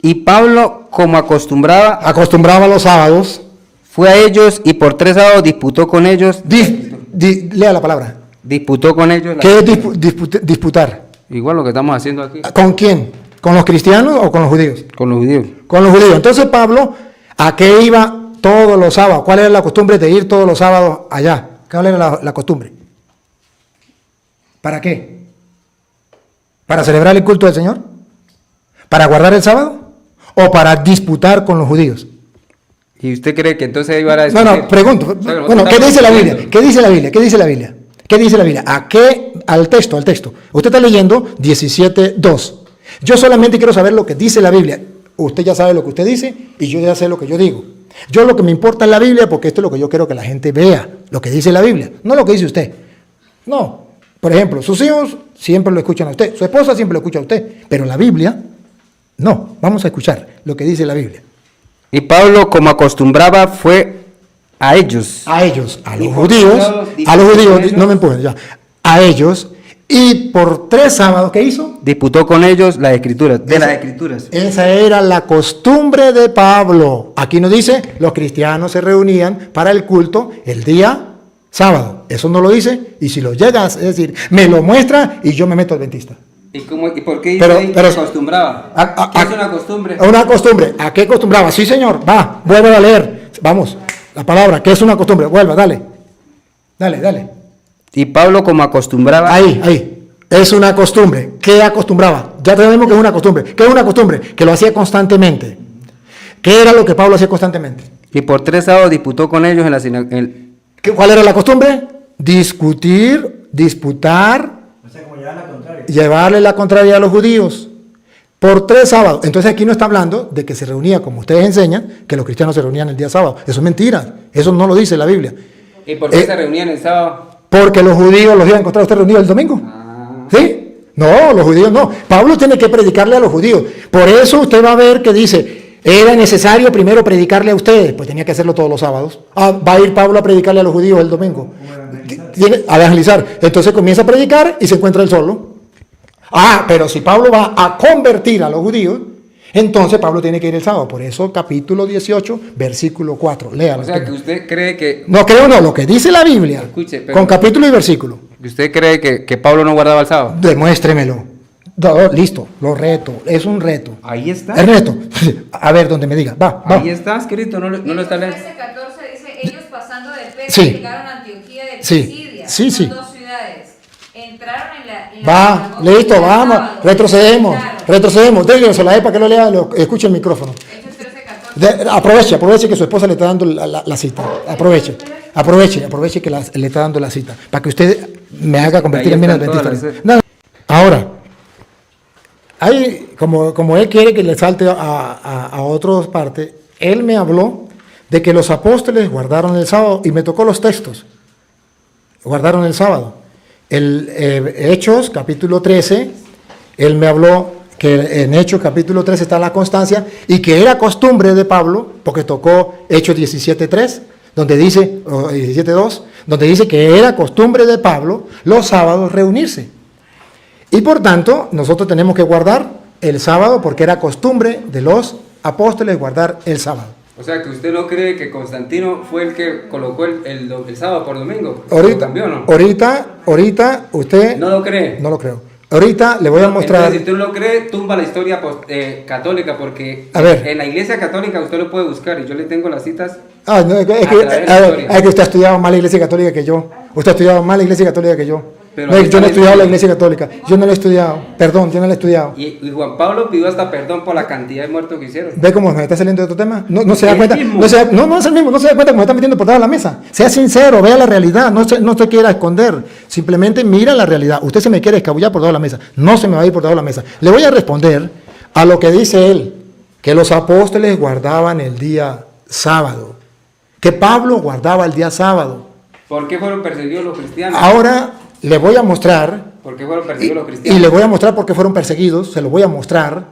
Y Pablo, como acostumbraba los sábados. fue a ellos y por 3 sábados disputó con ellos. Lea la palabra. Disputó con ellos. ¿Qué es disputar? Igual lo que estamos haciendo aquí. ¿Con quién? ¿Con los cristianos o con los judíos? Con los judíos. Con los judíos. Entonces Pablo, ¿a qué iba todos los sábados? ¿Cuál era la costumbre de ir todos los sábados allá? ¿Cuál era la costumbre? ¿Para qué? ¿Para celebrar el culto del Señor? ¿Para guardar el sábado? ¿O para disputar con los judíos? ¿Y usted cree que entonces iba a discutir? No, pregunto. O sea, Bueno, ¿qué dice la Biblia? ¿Qué dice la Biblia? ¿Qué dice la Biblia? ¿Qué dice la Biblia? ¿A qué? Al texto. Usted está leyendo 17:2. Yo solamente quiero saber lo que dice la Biblia. Usted ya sabe lo que usted dice y yo ya sé lo que yo digo. Yo lo que me importa es la Biblia porque esto es lo que yo quiero que la gente vea, lo que dice la Biblia, no lo que dice usted. No. Por ejemplo, sus hijos siempre lo escuchan a usted, su esposa siempre lo escucha a usted, pero la Biblia, no. Vamos a escuchar lo que dice la Biblia. Y Pablo, como acostumbraba, fue a ellos. A los judíos, no me empujen ya, a ellos, y por 3 sábados, ¿qué hizo? Disputó con ellos las escrituras, las escrituras. Esa era la costumbre de Pablo. Aquí nos dice, los cristianos se reunían para el culto el día sábado. Eso no lo dice, y si lo llegas, es decir, me lo muestra y yo me meto adventista. ¿Y por qué dice que acostumbraba? ¿Qué es una costumbre? Una costumbre. ¿A qué acostumbraba? Sí, señor. Va, vuelve a leer. Vamos, la palabra. ¿Qué es una costumbre? Vuelva, dale. Dale. Y Pablo, como acostumbraba. Ahí. Es una costumbre. ¿Qué acostumbraba? Ya tenemos que es una costumbre. ¿Qué es una costumbre? Que lo hacía constantemente. ¿Qué era lo que Pablo hacía constantemente? Y por 3 sábados disputó con ellos en la sinagoga. ¿Cuál era la costumbre? Discutir, disputar. Llevarle la contraria a los judíos por 3 sábados. Entonces aquí no está hablando de que se reunía, como ustedes enseñan, que los cristianos se reunían el día sábado. Eso es mentira. Eso no lo dice la Biblia. ¿Y por qué se reunían el sábado? Porque los judíos los iban a encontrar a usted reunidos el domingo. ¿Sí? No, los judíos no. Pablo tiene que predicarle a los judíos. Por eso usted va a ver que dice, era necesario primero predicarle a ustedes. Pues tenía que hacerlo todos los sábados. Va a ir Pablo a predicarle a los judíos el domingo. Tiene a evangelizar. Entonces comienza a predicar y se encuentra él solo. Pero si Pablo va a convertir a los judíos, entonces Pablo tiene que ir el sábado. Por eso capítulo 18, versículo 4. Léalo. O sea, que usted cree que... No creo, no, lo que dice la Biblia. Escuche, pero... Con capítulo y versículo. ¿Usted cree que Pablo no guardaba el sábado? Demuéstremelo. Listo, lo reto. Es un reto. Ahí está. Es reto. A ver, donde me diga. Va. Ahí está escrito, no lo está leyendo. 14 dice, ellos pasando de Persia Sí. llegaron a Antioquía de Sí. Pisidia. Sí. Son 2 ciudades. Entraron en la Va, sinagoga listo, el vamos. sábado. Retrocedemos. Entraron. Déjense la para que lo lea, escuche el micrófono. Hechos 13, 14. Aproveche que su esposa le está dando la cita. Aproveche que le está dando la cita. Para que usted me haga convertir en bien adventista. No. Ahora, como él quiere que le salte a otras partes, él me habló de que los apóstoles guardaron el sábado y me tocó los textos. Guardaron el sábado. Hechos, capítulo 13, él me habló que en Hechos, capítulo 13 está la constancia y que era costumbre de Pablo, porque tocó Hechos 17:3, donde dice, o 17:2, donde dice que era costumbre de Pablo los sábados reunirse. Y por tanto, nosotros tenemos que guardar el sábado porque era costumbre de los apóstoles guardar el sábado. O sea, que usted no cree que Constantino fue el que colocó el sábado por domingo. Ahorita, ¿Lo cambió, no? ahorita usted... ¿No lo cree? No lo creo. Ahorita le voy a mostrar... Entonces, si usted no lo cree, tumba la historia católica, porque A ver. En la iglesia católica usted lo puede buscar y yo le tengo las citas. No, es que usted ha estudiado más la iglesia católica que yo. Usted ha estudiado más la iglesia católica que yo. Pero No, yo no he estudiado la estudió. iglesia católica. Yo no la he estudiado. Perdón, yo no la he estudiado. Y Juan Pablo pidió hasta perdón por la cantidad de muertos que hicieron. ¿Ve cómo me está saliendo de otro tema? No se da El cuenta. mismo. No es el mismo. No se da cuenta cómo me está metiendo por toda la mesa. Sea sincero, vea la realidad. No se quiera esconder. Simplemente mira la realidad. Usted se me quiere escabullar por toda la mesa. No se me va a ir por toda la mesa. Le voy a responder a lo que dice él. Que los apóstoles guardaban el día sábado. Que Pablo guardaba el día sábado. ¿Por qué fueron perseguidos los cristianos? Ahora le voy a mostrar. ¿Por qué fueron perseguidos los Y cristianos? le voy a mostrar por qué fueron perseguidos, se lo voy a mostrar.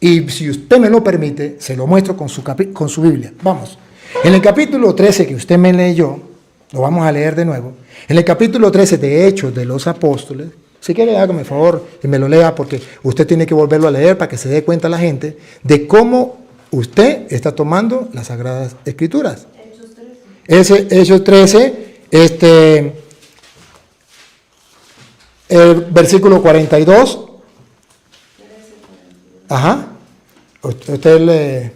Y si usted me lo permite, se lo muestro con su Biblia. Vamos. En el capítulo 13 que usted me leyó, lo vamos a leer de nuevo. En el capítulo 13 de Hechos de los Apóstoles, Si quiere, hágame el favor y me lo lea, porque usted tiene que volverlo a leer para que se dé cuenta la gente de cómo usted está tomando las Sagradas Escrituras. Hechos 13, el versículo 42. Ajá. Usted le...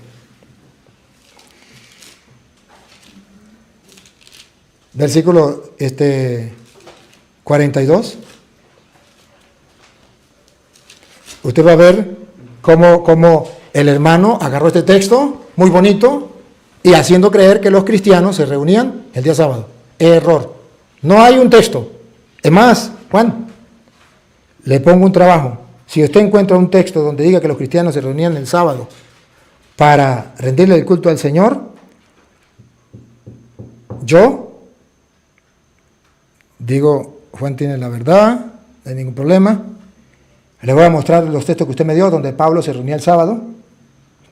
Versículo 42. Usted va a ver cómo el hermano agarró este texto, muy bonito, y haciendo creer que los cristianos se reunían el día sábado. Error. No hay un texto. Es más, Juan, le pongo un trabajo. Si usted encuentra un texto donde diga que los cristianos se reunían el sábado para rendirle el culto al Señor, yo digo, Juan tiene la verdad, no hay ningún problema. Le voy a mostrar los textos que usted me dio donde Pablo se reunía el sábado,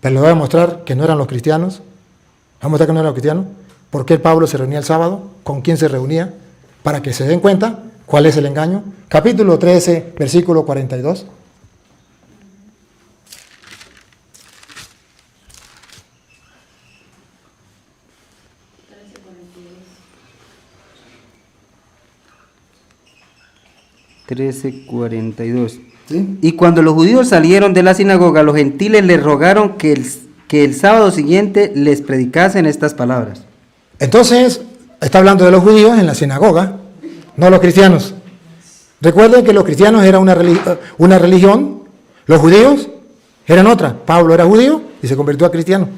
pero le voy a mostrar que no eran los cristianos. Vamos a mostrar que no eran los cristianos. ¿Por qué Pablo se reunía el sábado? ¿Con quién se reunía? Para que se den cuenta cuál es el engaño. Capítulo 13, versículo 42. ¿Sí? Y cuando los judíos salieron de la sinagoga, los gentiles les rogaron que el sábado siguiente les predicasen estas palabras. Entonces, está hablando de los judíos en la sinagoga, no los cristianos. Recuerden que los cristianos eran una religión, los judíos eran otra. Pablo era judío y se convirtió a cristiano.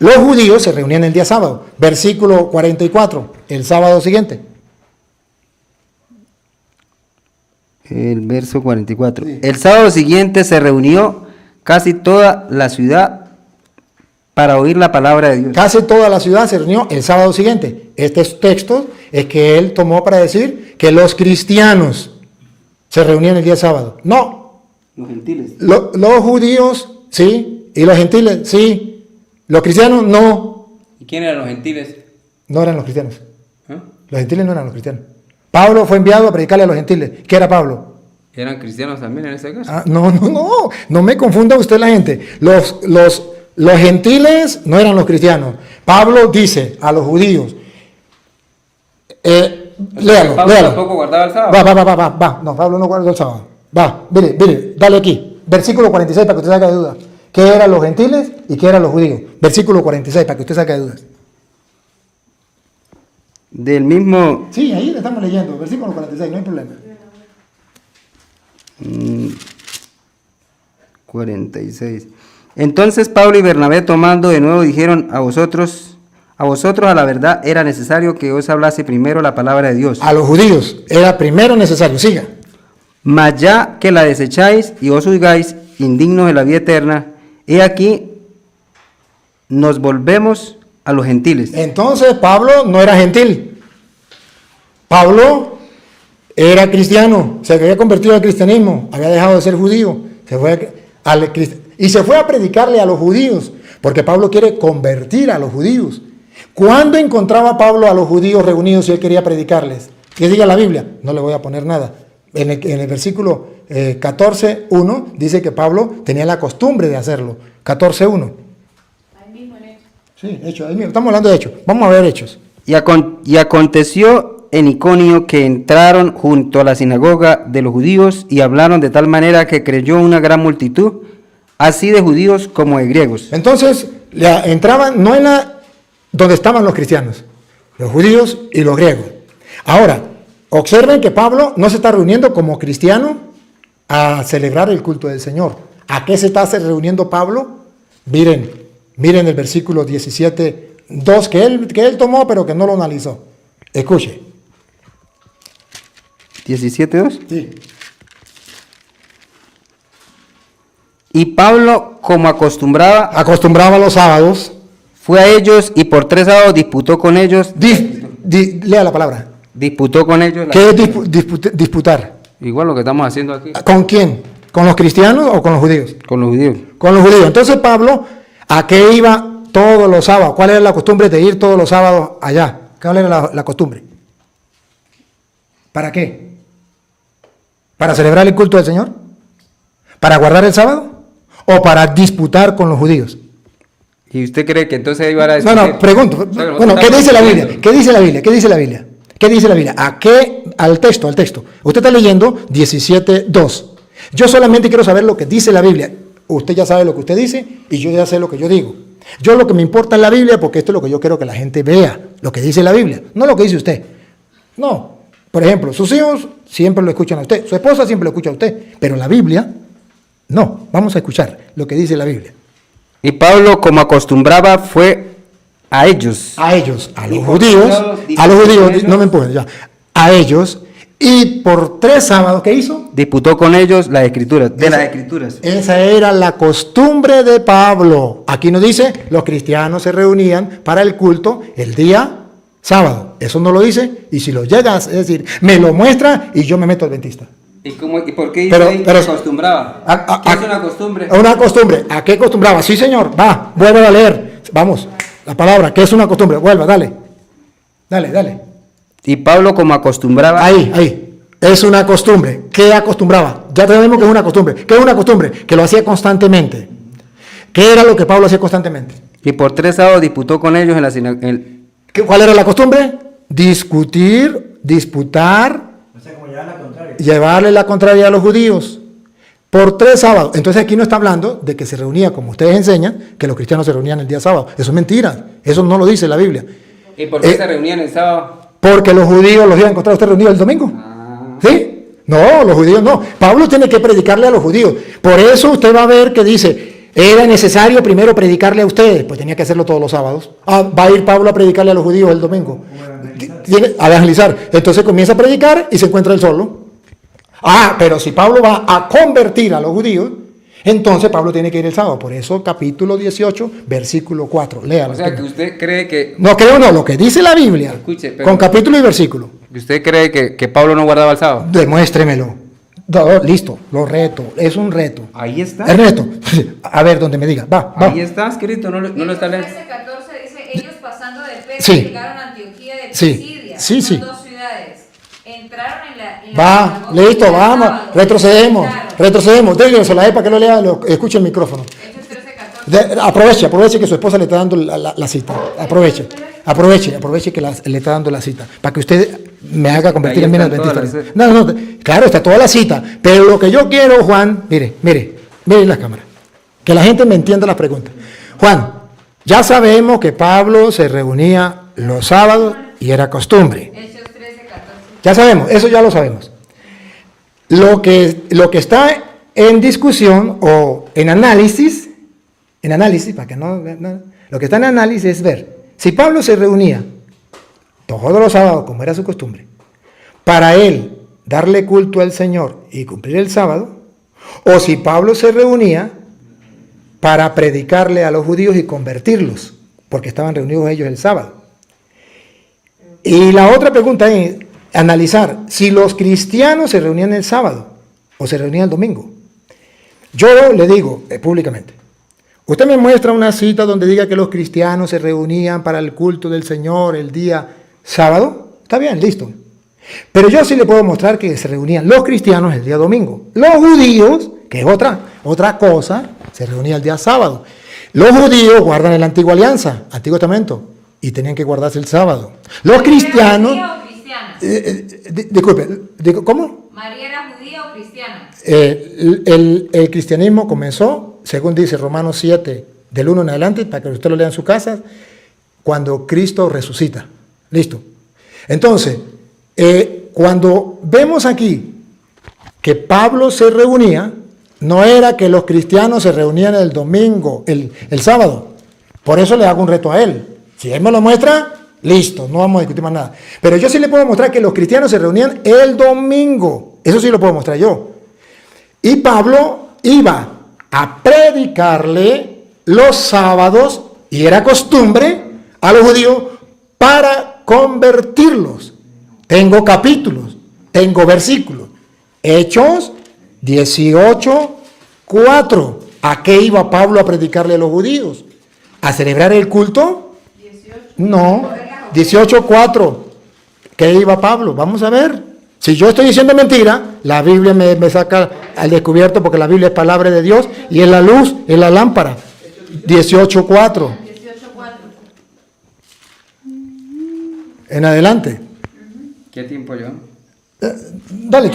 Los judíos se reunían el día sábado, versículo 44, el sábado siguiente. El verso 44. Sí. El sábado siguiente se reunió casi toda la ciudad para oír la palabra de Dios. Casi toda la ciudad se reunió el sábado siguiente. Estos textos es que él tomó para decir que los cristianos se reunían el día sábado. No. Los gentiles. Los judíos, sí. Y los gentiles, sí. Los cristianos, no. ¿Y quién eran los gentiles? No eran los cristianos. ¿Ah? Los gentiles no eran los cristianos. Pablo fue enviado a predicarle a los gentiles. ¿Qué era Pablo? ¿Eran cristianos también en ese caso? No me confunda usted la gente. Los gentiles no eran los cristianos. Pablo dice a los judíos, léalo, Pablo léalo. tampoco guardaba el sábado. Va. No, Pablo no guardó el sábado. Va, mire, dale aquí. Versículo 46 para que usted saque de dudas. ¿Qué eran los gentiles y qué eran los judíos? Versículo 46 para que usted saque de dudas. Del mismo... Sí, ahí le estamos leyendo. Versículo 46, no hay problema. 46. Entonces Pablo y Bernabé tomando de nuevo dijeron a vosotros a la verdad era necesario que os hablase primero la palabra de Dios. A los judíos era primero necesario, siga. Mas ya que la desecháis y os juzgáis indignos de la vida eterna, he aquí nos volvemos a los gentiles. Entonces Pablo no era gentil. Pablo era cristiano, se había convertido al cristianismo, había dejado de ser judío, se fue a predicarle a los judíos, porque Pablo quiere convertir a los judíos. ¿Cuándo encontraba Pablo a los judíos reunidos y él quería predicarles? Que diga la Biblia, no le voy a poner nada. En el versículo 14:1 dice que Pablo tenía la costumbre de hacerlo. 14:1. Ahí mismo en Hechos. Sí, Hechos, ahí mismo. Estamos hablando de Hechos. Vamos a ver Hechos. Y aconteció en Iconio que entraron junto a la sinagoga de los judíos y hablaron de tal manera que creyó una gran multitud, así de judíos como de griegos. Entonces, entraban no en donde estaban los cristianos, los judíos y los griegos. Ahora, observen que Pablo no se está reuniendo como cristiano a celebrar el culto del Señor. ¿A qué se está reuniendo Pablo? Miren el versículo 17:2 que él tomó, pero que no lo analizó. Escuche. 17:2. Sí. Y Pablo, como Acostumbraba los sábados. fue a ellos y por 3 sábados disputó con ellos. Lea la palabra. Disputó con ellos. ¿Qué es disputar? Igual lo que estamos haciendo aquí. ¿Con quién? ¿Con los cristianos o con los judíos? Con los judíos. Con los judíos. Entonces Pablo, ¿a qué iba todos los sábados? ¿Cuál era la costumbre de ir todos los sábados allá? ¿Cuál era la costumbre? ¿Para qué? ¿Para celebrar el culto del Señor? ¿Para guardar el sábado? ¿O para disputar con los judíos? ¿Y usted cree que entonces iba a No, discutir? no, pregunto. O sea, Bueno, ¿qué dice la Biblia? discutiendo. ¿Qué dice la Biblia? ¿Qué dice la Biblia? ¿Qué dice la Biblia? ¿A qué? Al texto. Usted está leyendo 17:2. Yo solamente quiero saber lo que dice la Biblia. Usted ya sabe lo que usted dice y yo ya sé lo que yo digo. Yo lo que me importa es la Biblia porque esto es lo que yo quiero que la gente vea, lo que dice la Biblia, no lo que dice usted. No. Por ejemplo, sus hijos siempre lo escuchan a usted, su esposa siempre lo escucha a usted, pero la Biblia, no. Vamos a escuchar lo que dice la Biblia. Y Pablo, como acostumbraba, fue a ellos. A ellos, a los Y por judíos, todos a los judíos, ellos- no me empujen ya, a ellos, y por 3 sábados, ¿qué hizo? Disputó con ellos las escrituras, de las escrituras. Esa era la costumbre de Pablo. Aquí nos dice, los cristianos se reunían para el culto el día sábado. Eso no lo dice, y si lo llegas, es decir, me lo muestra y yo me meto adventista. ¿Y por qué Pero- dice ahí pero- que acostumbraba? ¿Qué es una costumbre? Una costumbre. ¿A qué acostumbraba? Sí, señor. Va, vuelve a leer. Vamos, la palabra, ¿qué es una costumbre? Vuelva, dale. Dale. Y Pablo, como acostumbraba, Ahí. Es una costumbre. ¿Qué acostumbraba? Ya tenemos que es una costumbre. ¿Qué es una costumbre? Que lo hacía constantemente. ¿Qué era lo que Pablo hacía constantemente? y por 3 sábados disputó con ellos en la sinagoga. ¿Cuál era la costumbre? Discutir, disputar, llevarle la contraria a los judíos. Por 3 sábados. Entonces aquí no está hablando de que se reunía, como ustedes enseñan, que los cristianos se reunían el día sábado. Eso es mentira. Eso no lo dice la Biblia. ¿Y por qué se reunían el sábado? Porque los judíos los iban a encontrar a usted reunidos el domingo. ¿Sí? No, los judíos no. Pablo tiene que predicarle a los judíos. Por eso usted va a ver que dice, era necesario primero predicarle a ustedes. Pues tenía que hacerlo todos los sábados. Va a ir Pablo a predicarle a los judíos el domingo. Tiene a evangelizar. Entonces comienza a predicar y se encuentra él solo. Pero si Pablo va a convertir a los judíos, entonces Pablo tiene que ir el sábado. Por eso capítulo 18, versículo 4. Léalo. O sea, que usted cree que No creo, no, lo que dice la Biblia, Escuche, pero- con capítulo y versículo. usted cree que Pablo no guardaba el sábado. Demuéstremelo. No, listo, lo reto, es un reto. Ahí está. Es reto. A ver, donde me diga, va. Ahí está escrito, no lo está leyendo. 13:14 dice, ellos pasando de Persia Sí. llegaron a Antioquía de Sí. Pisidia, Sí, son sí. 2 ciudades. Entraron en la Va, sinagoga listo, el día vamos, sábado, retrocedemos, entraron. retrocedemos. Déjense la para que lo lea, escuche el micrófono. Hechos 13:14. Aproveche que su esposa le está dando la cita. Aproveche que le está dando la cita. Para que usted me haga convertir Ahí en bien están todas adventista. las- No, claro, está toda la cita. Pero lo que yo quiero, Juan, mire la cámara. Que la gente me entienda las preguntas. Juan, ya sabemos que Pablo se reunía los sábados y era costumbre. Hechos 13:14. Ya sabemos, eso ya lo sabemos. Lo que está en discusión o en análisis, para que no, lo que está en análisis es ver si Pablo se reunía todos los sábados, como era su costumbre, para él darle culto al Señor y cumplir el sábado, o si Pablo se reunía para predicarle a los judíos y convertirlos, porque estaban reunidos ellos el sábado. Y la otra pregunta es analizar si los cristianos se reunían el sábado o se reunían el domingo. Yo le digo públicamente, usted me muestra una cita donde diga que los cristianos se reunían para el culto del Señor el día sábado, está bien, listo. Pero yo sí le puedo mostrar que se reunían los cristianos el día domingo. Los judíos, que es otra cosa, se reunían el día sábado. Los judíos guardan la antigua alianza, Antiguo Testamento, y tenían que guardarse el sábado. Los cristianos... ¿María era judía o cristiana? Disculpe, ¿cómo? ¿María era judía o cristiana? El cristianismo comenzó, según dice Romanos 7, del 1 en adelante, para que usted lo lea en su casa, cuando Cristo resucita. Listo. Entonces, cuando vemos aquí que Pablo se reunía, no era que los cristianos se reunían el domingo, el sábado. Por eso le hago un reto a él. Si él me lo muestra, listo, no vamos a discutir más nada. Pero yo sí le puedo mostrar que los cristianos se reunían el domingo. Eso sí lo puedo mostrar yo. Y Pablo iba a predicarle los sábados, y era costumbre, a los judíos para convertirlos. Tengo capítulos, tengo versículos. Hechos 18, 4. ¿A qué iba Pablo a predicarle a los judíos? ¿A celebrar el culto? 18. No, 18, 4. ¿Qué iba Pablo? Vamos a ver. Si yo estoy diciendo mentira, la Biblia me saca al descubierto porque la Biblia es palabra de Dios y es la luz, es la lámpara. 18:4. 18:4. En adelante. ¿Qué tiempo yo? Dale,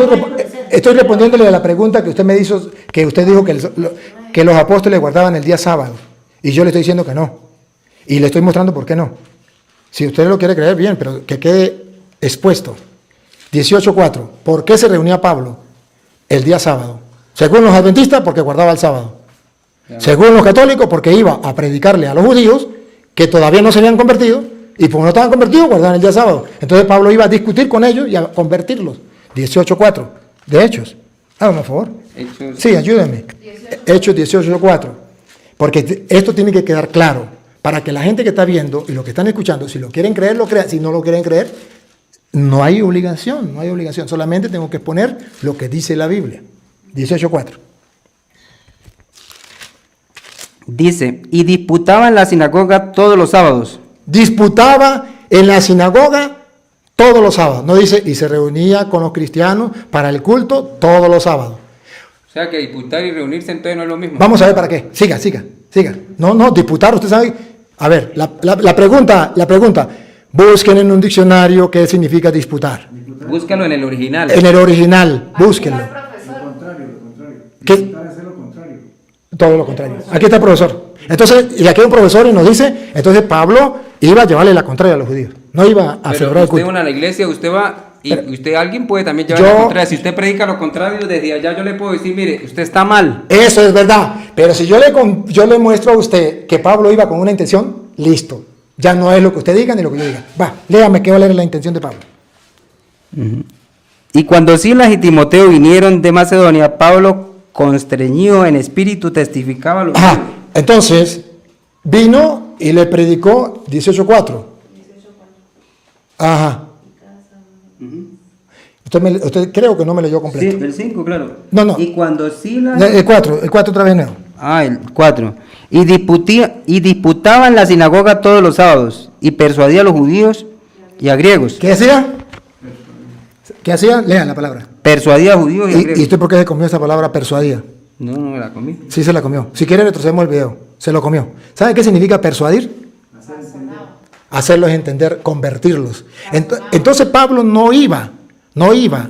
estoy respondiéndole a la pregunta que usted me hizo, que usted dijo que los apóstoles guardaban el día sábado. Y yo le estoy diciendo que no. Y le estoy mostrando por qué no. Si usted lo quiere creer, bien, pero que quede expuesto. 18:4. ¿Por qué se reunía Pablo el día sábado? Según los adventistas, porque guardaba el sábado. Según los católicos, porque iba a predicarle a los judíos que todavía no se habían convertido. Y como no estaban convertidos, guardaban el día sábado. Entonces Pablo iba a discutir con ellos y a convertirlos. 18:4. De Hechos. Hágame, por favor. Hechos. Sí, ayúdenme. Hechos 18:4. Porque esto tiene que quedar claro para que la gente que está viendo y los que están escuchando, si lo quieren creer, lo crean. Si no lo quieren creer, no hay obligación, no hay obligación. Solamente tengo que exponer lo que dice la Biblia. 18:4. Dice, y disputaba en la sinagoga todos los sábados. Disputaba en la sinagoga todos los sábados. No dice, y se reunía con los cristianos para el culto todos los sábados. O sea que disputar y reunirse entonces no es lo mismo. Vamos a ver para qué. Siga. No, disputar, usted sabe. A ver, la pregunta. Busquen en un diccionario qué significa disputar. Búscalo en el original. En el original, búsquenlo. Profesor. ¿Qué? Todo lo contrario. Aquí está el profesor. Entonces, y aquí hay un profesor y nos dice, entonces Pablo iba a llevarle la contraria a los judíos. No iba a celebrar el usted culto. va a la iglesia, usted va y usted, alguien puede también llevar la contraria. Si usted predica lo contrario, desde allá yo le puedo decir, mire, usted está mal. Eso es verdad. Pero si yo le muestro a usted que Pablo iba con una intención, listo. Ya no es lo que usted diga ni lo que yo diga. Va, léame qué va a leer la intención de Pablo. Y cuando Silas y Timoteo vinieron de Macedonia, Pablo, constreñido en espíritu, testificaba lo Ajá, entonces vino y le predicó 18:4. Ajá. Usted creo que no me leyó completo. Sí, el 5, claro. No. Y cuando Silas... El 4 otra vez, no. El 4. Y disputaba en la sinagoga todos los sábados, y persuadía a los judíos y a griegos. ¿Qué hacía? ¿Qué hacía? Lea la palabra. Persuadía a judíos y a ¿Y griegos. usted por qué se comió esa palabra persuadía? No me la comí. Sí, se la comió. Si quiere, retrocedemos el video. Se lo comió. ¿Sabe qué significa persuadir? Hacerlos entender, convertirlos. Entonces Pablo no iba,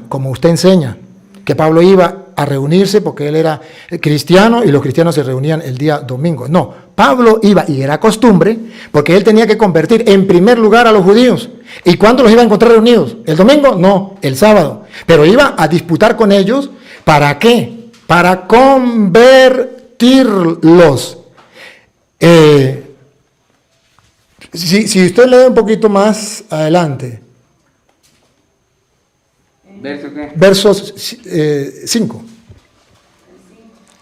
como usted enseña, que Pablo iba a reunirse porque él era cristiano y los cristianos se reunían el día domingo. No, Pablo iba, y era costumbre, porque él tenía que convertir en primer lugar a los judíos. ¿Y cuándo los iba a encontrar reunidos? ¿El domingo? No, el sábado. Pero iba a disputar con ellos. ¿Para qué? Para convertirlos. Si usted lee un poquito más adelante, ¿Verso qué? versos 5.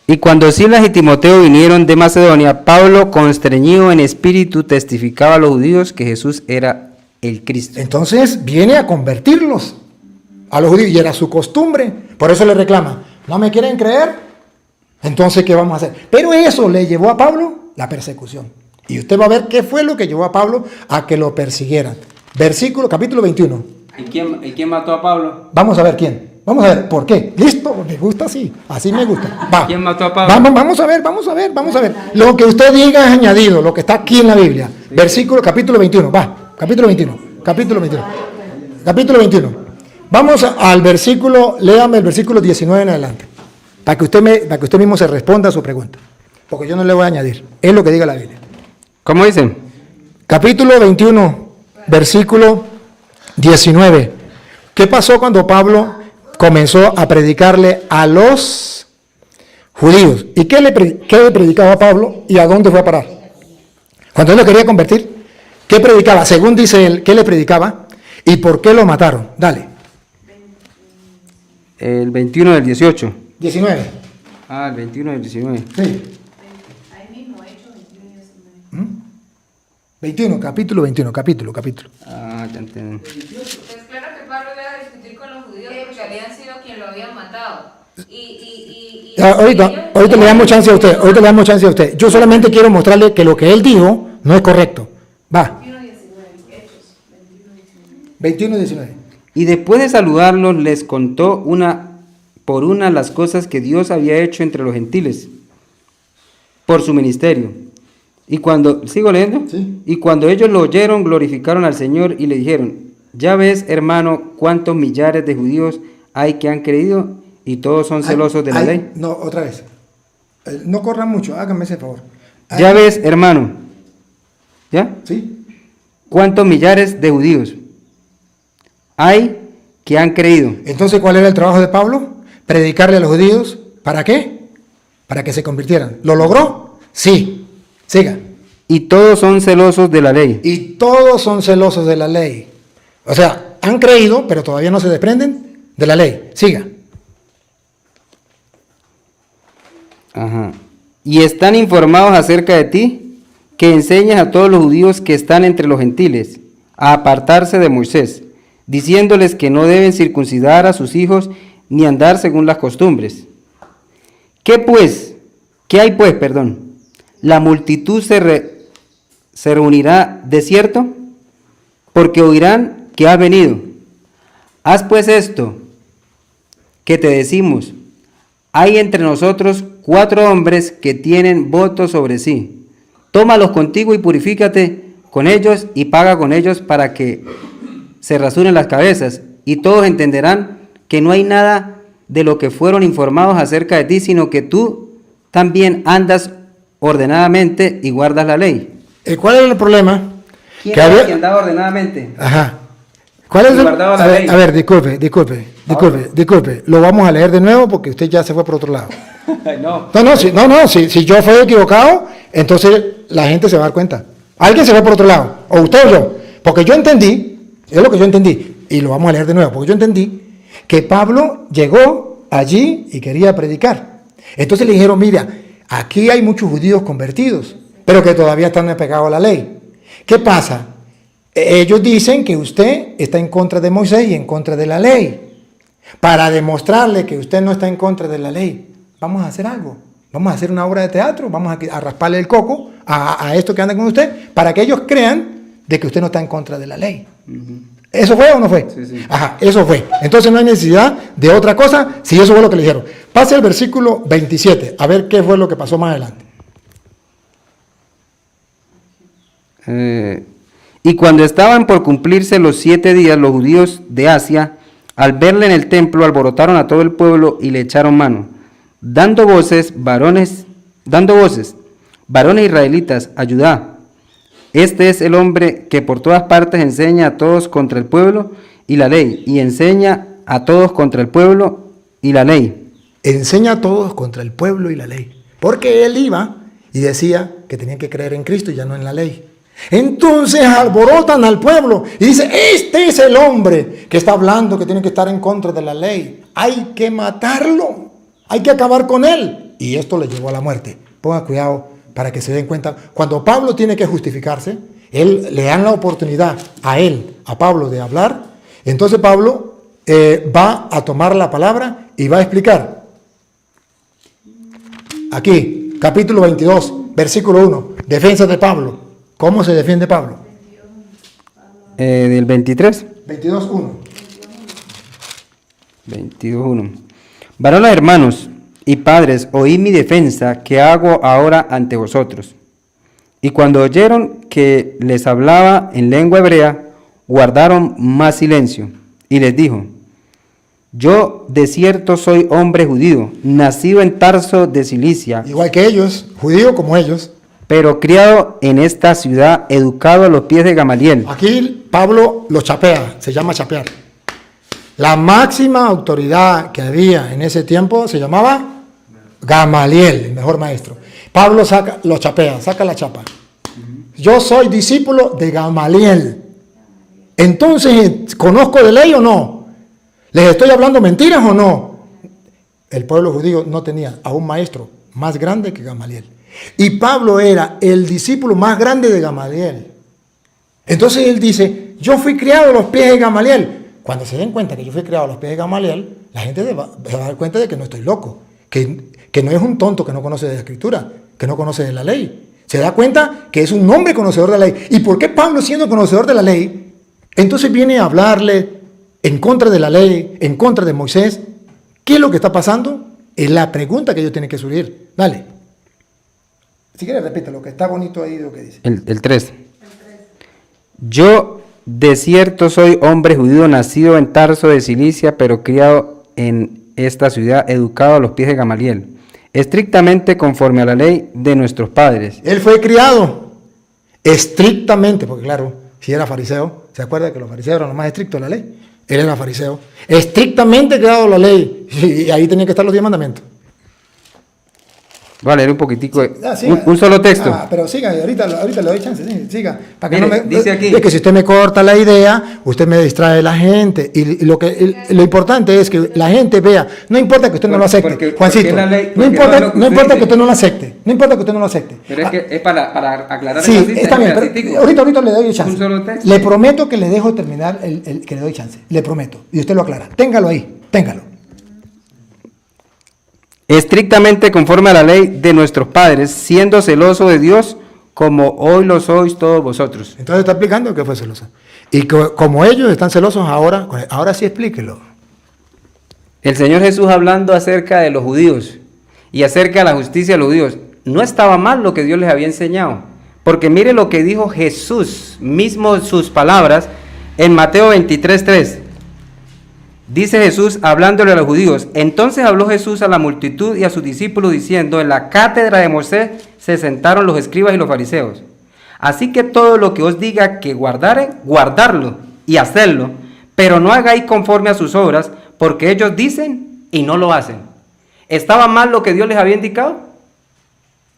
Y cuando Silas y Timoteo vinieron de Macedonia, Pablo, constreñido en espíritu, testificaba a los judíos que Jesús era el Cristo. Entonces viene a convertirlos a los judíos y era su costumbre. Por eso le reclama, ¿no me quieren creer? Entonces, ¿qué vamos a hacer? Pero eso le llevó a Pablo la persecución. Y usted va a ver qué fue lo que llevó a Pablo a que lo persiguieran. Capítulo 21. ¿Y quién mató a Pablo? Vamos a ver quién. Vamos a ver por qué. ¿Listo? Me gusta así. Así me gusta. Va. ¿Quién mató a Pablo? Vamos a ver. Lo que usted diga es añadido, lo que está aquí en la Biblia. Capítulo 21. Va. Capítulo 21. Vamos al versículo, léame el versículo 19 en adelante. Para que usted mismo se responda a su pregunta. Porque yo no le voy a añadir. Es lo que diga la Biblia. ¿Cómo dicen? Capítulo 21, versículo 19. ¿Qué pasó cuando Pablo comenzó a predicarle a los judíos? ¿Y qué le predicaba Pablo y a dónde fue a parar? Cuando él lo quería convertir, ¿qué predicaba? Según dice él, ¿qué le predicaba? ¿Y por qué lo mataron? Dale. El 21 del 18. 19. El 21 del 19. Sí. 21, capítulo 21, capítulo. Ya entendí. Es claro que Pablo iba a discutir con los judíos porque habían sido quien lo habían matado. Ahorita le damos chance a usted. Yo solamente quiero mostrarle que lo que él dijo no es correcto. Va. 21, 19. Y después de saludarlos, les contó una por una las cosas que Dios había hecho entre los gentiles por su ministerio. Y cuando, ¿sigo leyendo? Sí. Y cuando ellos lo oyeron, glorificaron al Señor y le dijeron, ya ves, hermano, cuántos millares de judíos hay que han creído y todos son celosos de la ley. No, otra vez. No corran mucho, háganme ese favor. Ya ves, hermano, ¿ya? ¿Sí? ¿Cuántos millares de judíos hay que han creído? Entonces, ¿cuál era el trabajo de Pablo? Predicarle a los judíos. ¿Para qué? Para que se convirtieran. ¿Lo logró? Sí. Siga. Y todos son celosos de la ley. Y todos son celosos de la ley. O sea, han creído, pero todavía no se desprenden de la ley. Siga. Ajá. Y están informados acerca de ti, que enseñas a todos los judíos que están entre los gentiles a apartarse de Moisés, diciéndoles que no deben circuncidar a sus hijos ni andar según las costumbres. ¿Qué pues? ¿Qué hay pues, perdón? ¿La multitud se reunirá de cierto? Porque oirán que has venido. Haz pues esto que te decimos. Hay entre nosotros 4 hombres que tienen votos sobre sí. Tómalos contigo y purifícate con ellos y paga con ellos para que se rasuren las cabezas, y todos entenderán que no hay nada de lo que fueron informados acerca de ti, sino que tú también andas ordenadamente y guardas la ley. ¿Cuál era el problema? ¿Quién era el que andaba ordenadamente? Ajá. ¿Cuál es Y guardaba la ley. A ver, disculpe. Lo vamos a leer de nuevo porque usted ya se fue por otro lado. Si yo fui equivocado, entonces la gente se va a dar cuenta. Alguien se fue por otro lado, o usted o yo. Porque yo entendí, es lo que yo entendí, y lo vamos a leer de nuevo, porque yo entendí que Pablo llegó allí y quería predicar. Entonces le dijeron, mira, aquí hay muchos judíos convertidos, pero que todavía están apegados a la ley. ¿Qué pasa? Ellos dicen que usted está en contra de Moisés y en contra de la ley. Para demostrarle que usted no está en contra de la ley, vamos a hacer algo. Vamos a hacer una obra de teatro, vamos a rasparle el coco a esto que anda con usted, para que ellos crean de que usted no está en contra de la ley. ¿Eso fue o no fue? Sí. Ajá, eso fue. Entonces no hay necesidad de otra cosa si eso fue lo que le dijeron. Pase al versículo 27, a ver qué fue lo que pasó más adelante. Y cuando estaban por cumplirse los 7 días, los judíos de Asia, al verle en el templo, alborotaron a todo el pueblo y le echaron mano, dando voces, varones israelitas, ayudad. Este es el hombre que por todas partes enseña a todos contra el pueblo y la ley, y enseña a todos contra el pueblo y la ley. Enseña a todos contra el pueblo y la ley. Porque él iba y decía que tenían que creer en Cristo y ya no en la ley. Entonces alborotan al pueblo y dice, este es el hombre que está hablando que tiene que estar en contra de la ley. Hay que matarlo, hay que acabar con él. Y esto le llevó a la muerte. Pongan cuidado para que se den cuenta. Cuando Pablo tiene que justificarse, le dan la oportunidad a Pablo de hablar. Entonces Pablo va a tomar la palabra y va a explicar. Aquí, capítulo 22, versículo 1, defensa de Pablo. ¿Cómo se defiende Pablo? Del 23. 22.1. 22.1. Varones hermanos y padres, oí mi defensa que hago ahora ante vosotros. Y cuando oyeron que les hablaba en lengua hebrea, guardaron más silencio. Y les dijo, yo de cierto soy hombre judío, nacido en Tarso de Cilicia, Igual que ellos, judío como ellos. pero criado en esta ciudad, educado a los pies de Gamaliel. Aquí Pablo lo chapea, se llama chapear. La máxima autoridad que había en ese tiempo se llamaba Gamaliel, el mejor maestro. Pablo lo chapea, saca la chapa. Yo soy discípulo de Gamaliel. Entonces, ¿conozco de ley o no? ¿Les estoy hablando mentiras o no? El pueblo judío no tenía a un maestro más grande que Gamaliel. Y Pablo era el discípulo más grande de Gamaliel. Entonces él dice, yo fui criado a los pies de Gamaliel. Cuando se den cuenta que yo fui criado a los pies de Gamaliel, la gente se va a dar cuenta de que no estoy loco, que no es un tonto que no conoce de la Escritura, que no conoce de la ley. Se da cuenta que es un hombre conocedor de la ley. ¿Y por qué Pablo, siendo conocedor de la ley, entonces viene a hablarle en contra de la ley, en contra de Moisés, ¿qué es lo que está pasando? Es la pregunta que ellos tienen que surgir. Dale. Si quieres, repítelo, que está bonito ahí de lo que dice. El 3. Yo de cierto soy hombre judío, nacido en Tarso de Cilicia, pero criado en esta ciudad, educado a los pies de Gamaliel, estrictamente conforme a la ley de nuestros padres. Él fue criado estrictamente, porque claro, si era fariseo, ¿se acuerda que los fariseos eran los más estrictos de la ley? Él era fariseo, estrictamente criado a la ley, y ahí tenían que estar los 10 mandamientos. Voy a leer un poquitico, Siga. un solo texto. Pero siga, ahorita le doy chance, sí, siga. Para que Mire, no me, dice aquí. es que si usted me corta la idea, usted me distrae la gente. Y lo importante es que la gente vea, no importa que usted no lo acepte, Juancito, no importa que usted no lo acepte, no importa que usted no lo acepte. Pero es que es para aclarar. Sí, está bien, pero ahorita le doy chance. Un solo texto. Le prometo que le dejo terminar que le doy chance, le prometo. Y usted lo aclara, téngalo ahí, téngalo. Estrictamente conforme a la ley de nuestros padres, siendo celoso de Dios, como hoy lo sois todos vosotros. Entonces está explicando que fue celoso. Y como ellos están celosos ahora sí explíquelo. El Señor Jesús hablando acerca de los judíos y acerca de la justicia de los judíos, no estaba mal lo que Dios les había enseñado, porque mire lo que dijo Jesús, mismo sus palabras, en Mateo 23:3. Dice Jesús hablándole a los judíos: entonces habló Jesús a la multitud y a sus discípulos diciendo: en la cátedra de Moisés se sentaron los escribas y los fariseos. Así que todo lo que os diga que guardare, guardarlo y hacerlo, pero no hagáis conforme a sus obras, porque ellos dicen y no lo hacen. ¿Estaba mal lo que Dios les había indicado?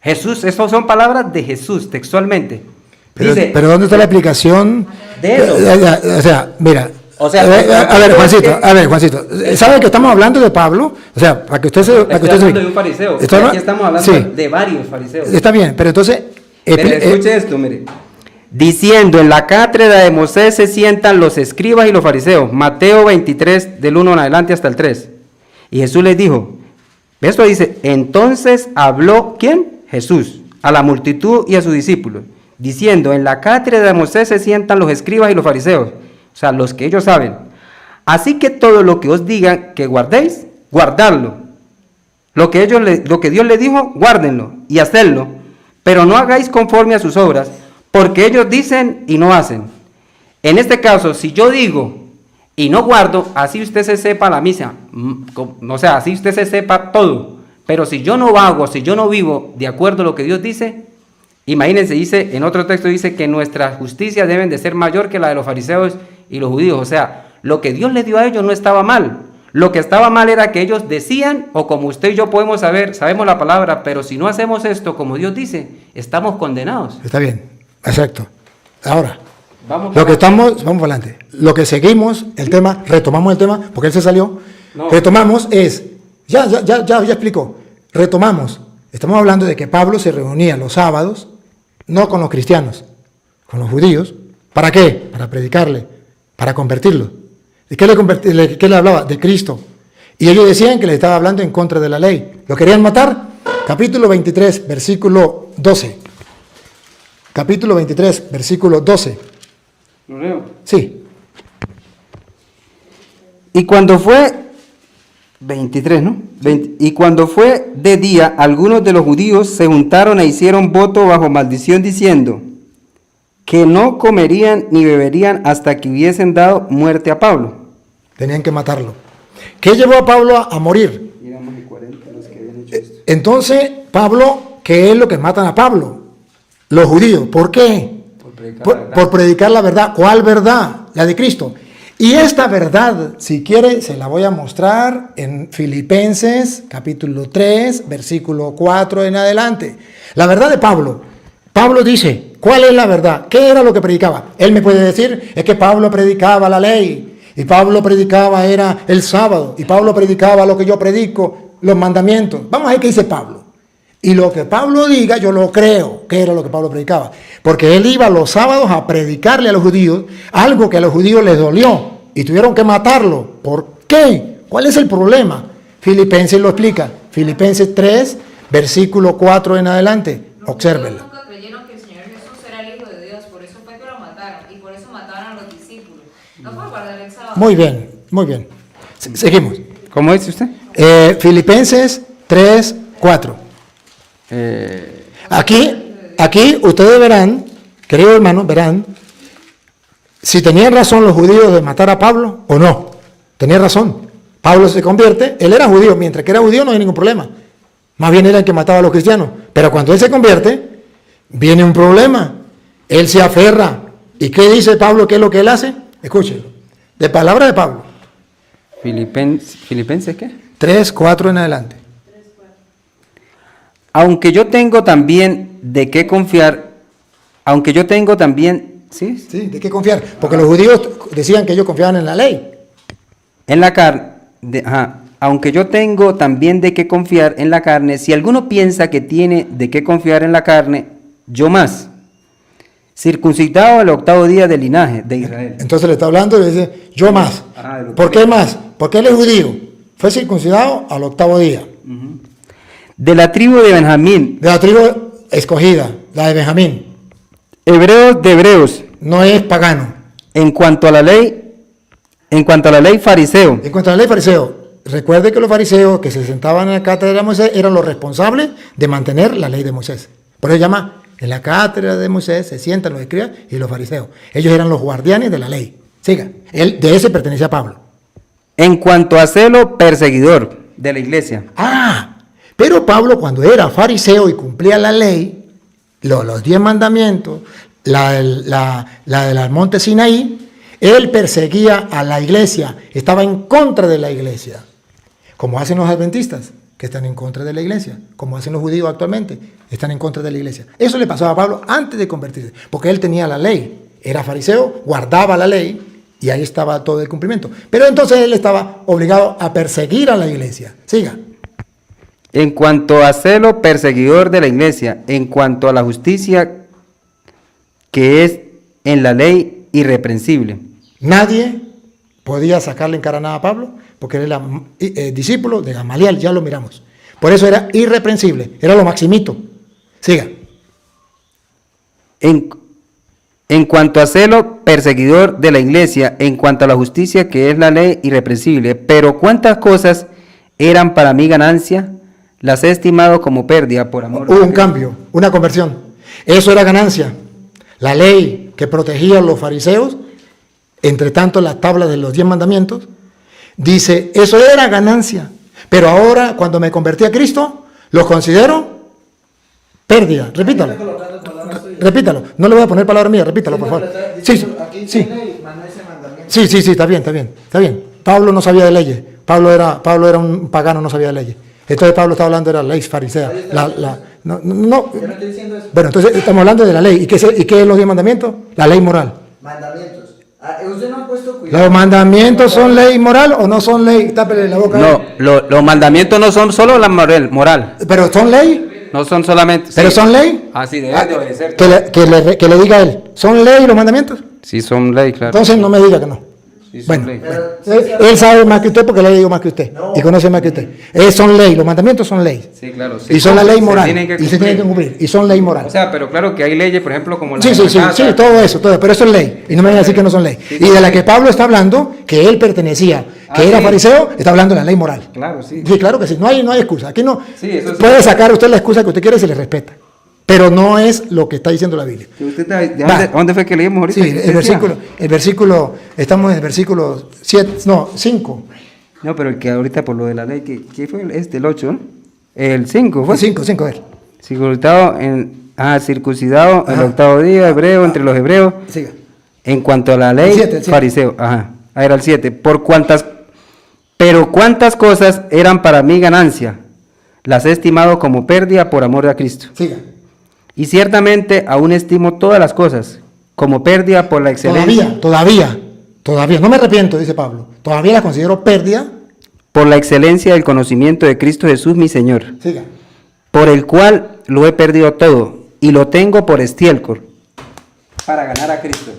Jesús, estas son palabras de Jesús textualmente. Dice, Pero ¿dónde está la explicación? De eso. O sea, mira. O sea, a ver, Juancito, ¿sabe que estamos hablando de Pablo? O sea, para que usted se... Estoy hablando de un fariseo. Aquí estamos hablando de varios fariseos. Está bien, pero entonces... Pero escuche esto, mire. Diciendo: en la cátedra de Moisés se sientan los escribas y los fariseos. Mateo 23, del 1 en adelante hasta el 3. Y Jesús les dijo, esto dice: entonces habló, ¿quién? Jesús, a la multitud y a sus discípulos, diciendo: en la cátedra de Moisés se sientan los escribas y los fariseos. O sea, los que ellos saben. Así que todo lo que os digan que guardéis, guardadlo. Lo que Dios les dijo, guárdenlo y hacedlo. Pero no hagáis conforme a sus obras, porque ellos dicen y no hacen. En este caso, si yo digo y no guardo, así usted se sepa la misa. O sea, así usted se sepa todo. Pero si yo no hago, si yo no vivo de acuerdo a lo que Dios dice, imagínense, dice, en otro texto dice que nuestras justicias deben de ser mayor que la de los fariseos y los judíos. O sea, lo que Dios les dio a ellos no estaba mal. Lo que estaba mal era que ellos decían, o como usted y yo podemos saber, sabemos la palabra, pero si no hacemos esto como Dios dice, estamos condenados. Está bien, exacto. Ahora, Vamos vamos para adelante. Lo que seguimos, el tema, retomamos el tema, porque él se salió. No. Retomamos es, ya explicó. Retomamos. Estamos hablando de que Pablo se reunía los sábados, no con los cristianos, con los judíos. ¿Para qué? Para predicarle, para convertirlo. ¿De qué le hablaba? De Cristo. Y ellos decían que le estaba hablando en contra de la ley. ¿Lo querían matar? Capítulo 23, versículo 12. Capítulo 23, versículo 12. ¿Lo leo? Sí. Y cuando fue 23, ¿no? Y cuando fue de día, algunos de los judíos se juntaron e hicieron voto bajo maldición, diciendo que no comerían ni beberían hasta que hubiesen dado muerte a Pablo. Tenían que matarlo. ¿Qué llevó a Pablo a morir? Entonces, Pablo, ¿qué es lo que matan a Pablo? Los judíos. ¿Por qué? Por predicar la verdad. ¿Cuál verdad? La de Cristo. Y esta verdad, si quiere, se la voy a mostrar en Filipenses, capítulo 3, versículo 4 en adelante. La verdad de Pablo. Pablo dice, ¿cuál es la verdad? ¿Qué era lo que predicaba? Él me puede decir, es que Pablo predicaba la ley, y Pablo predicaba era el sábado, y Pablo predicaba lo que yo predico, los mandamientos. Vamos a ver qué dice Pablo. Y lo que Pablo diga, yo lo creo, que era lo que Pablo predicaba. Porque él iba los sábados a predicarle a los judíos algo que a los judíos les dolió, y tuvieron que matarlo. ¿Por qué? ¿Cuál es el problema? Filipenses lo explica. Filipenses 3, versículo 4 en adelante. Obsérvenlo. Nunca creyeron que el Señor Jesús era el Hijo de Dios, por eso fue que lo mataron y por eso mataron a los discípulos. No por guardar el sábado. Muy bien. Muy bien. Seguimos. ¿Cómo dice usted? Filipenses 3, 4. Aquí ustedes verán, queridos hermanos, verán si tenían razón los judíos de matar a Pablo o no. Tenían razón. Pablo se convierte, él era judío, mientras que era judío no hay ningún problema. Más bien era el que mataba a los cristianos. Pero cuando él se convierte, viene un problema. Él se aferra. ¿Y qué dice Pablo? ¿Qué es lo que él hace? Escúchelo. De palabra de Pablo. ¿Filipenses qué? 3, 4 en adelante. Aunque yo tengo también de qué confiar, aunque yo tengo también, ¿sí? Sí, ¿de qué confiar? Porque los judíos decían que ellos confiaban en la ley. En la carne, aunque yo tengo también de qué confiar en la carne, si alguno piensa que tiene de qué confiar en la carne, yo más, circuncidado al 8º día del linaje de Israel. Entonces le está hablando y le dice, yo más. ¿Por qué más? Porque él es judío. Fue circuncidado al 8º día. De la tribu de Benjamín, De la tribu escogida, la de Benjamín. hebreos de hebreos, No es pagano. en cuanto a la ley fariseo, En cuanto a la ley fariseo, recuerde que los fariseos que se sentaban en la cátedra de Moisés eran los responsables de mantener la ley de Moisés. Por eso llama, en la cátedra de Moisés se sientan los escribas y los fariseos. Ellos eran los guardianes de la ley. Siga, él de ese pertenecía a Pablo. en cuanto a celo perseguidor de la iglesia. Pero Pablo cuando era fariseo y cumplía la ley, los 10 mandamientos, la del monte Sinaí, él perseguía a la iglesia, estaba en contra de la iglesia, como hacen los adventistas, que están en contra de la iglesia, como hacen los judíos actualmente, están en contra de la iglesia. Eso le pasaba a Pablo antes de convertirse, porque él tenía la ley, era fariseo, guardaba la ley, y ahí estaba todo el cumplimiento. Pero entonces él estaba obligado a perseguir a la iglesia. Siga. En cuanto a celo perseguidor de la iglesia, en cuanto a la justicia que es en la ley irreprensible. Nadie podía sacarle en cara nada a Pablo, porque él era discípulo de Gamaliel, ya lo miramos. Por eso era irreprensible, era lo maximito. Siga. En cuanto a celo perseguidor de la iglesia, en cuanto a la justicia que es la ley irreprensible. Pero cuántas cosas eran para mí ganancia, las he estimado como pérdida por amor. Hubo un cambio, una conversión. Eso era ganancia. La ley que protegía a los fariseos, entre tanto las tablas de los 10 mandamientos, dice, eso era ganancia. Pero ahora, cuando me convertí a Cristo, los considero pérdida. Repítalo. Repítalo. No le voy a poner palabra mía, repítalo, por favor. Sí, sí. Sí, está bien. Pablo no sabía de leyes. Pablo era un pagano, no sabía de leyes. Entonces Pablo está hablando de la ley farisea. No. Bueno, entonces estamos hablando de la ley. ¿Y qué es los 10 mandamientos? La ley moral. Mandamientos. Usted no ha puesto cuidado. ¿Los mandamientos son ley moral o no son ley? Tápele la boca. No, los mandamientos no son solo la moral. ¿Pero son ley? No son solamente. ¿Pero sí. son ley? Sí, deben de obedecer. Que le diga a él. ¿Son ley los mandamientos? Sí, son ley, claro. Entonces no me diga que no. Sí, son Bueno, ley. él sabe más que usted porque le digo más que usted. Y conoce más que usted. Son ley, los mandamientos son ley. Sí, claro. Sí. Y son la ley Se moral. tienen que Y se tienen que cumplir. Y son ley moral. O sea, pero claro que hay leyes, por ejemplo, como la Sí, de la casa. todo eso, pero eso es ley. Y no me vayan a decir que no son ley. Sí, Y de la que Pablo está hablando, que él pertenecía, que era sí. fariseo, está hablando de la ley moral. Claro, sí. Sí, claro que sí, no hay excusa. Aquí no Sí, eso sí. puede sacar usted la excusa que usted quiere y se le respeta. Pero no es lo que está diciendo la Biblia. ¿Dónde fue que leímos ahorita? Sí, el versículo, estamos en el versículo 5. No, pero el que ahorita por lo de la ley, ¿qué fue? El 8, ¿no? El 5 fue. 5, a ver. Circuncidado el 8º día, hebreo, entre los hebreos. Siga. En cuanto a la ley, El 7. fariseo. Ahí era el 7. Pero cuántas cosas eran para mí ganancia, las he estimado como pérdida por amor a Cristo. Siga. Y ciertamente aún estimo todas las cosas como pérdida por la excelencia. Todavía. No me arrepiento, dice Pablo. Todavía la considero pérdida. Por la excelencia del conocimiento de Cristo Jesús mi Señor, Siga. por el cual lo he perdido todo y lo tengo por estiércol para ganar a Cristo.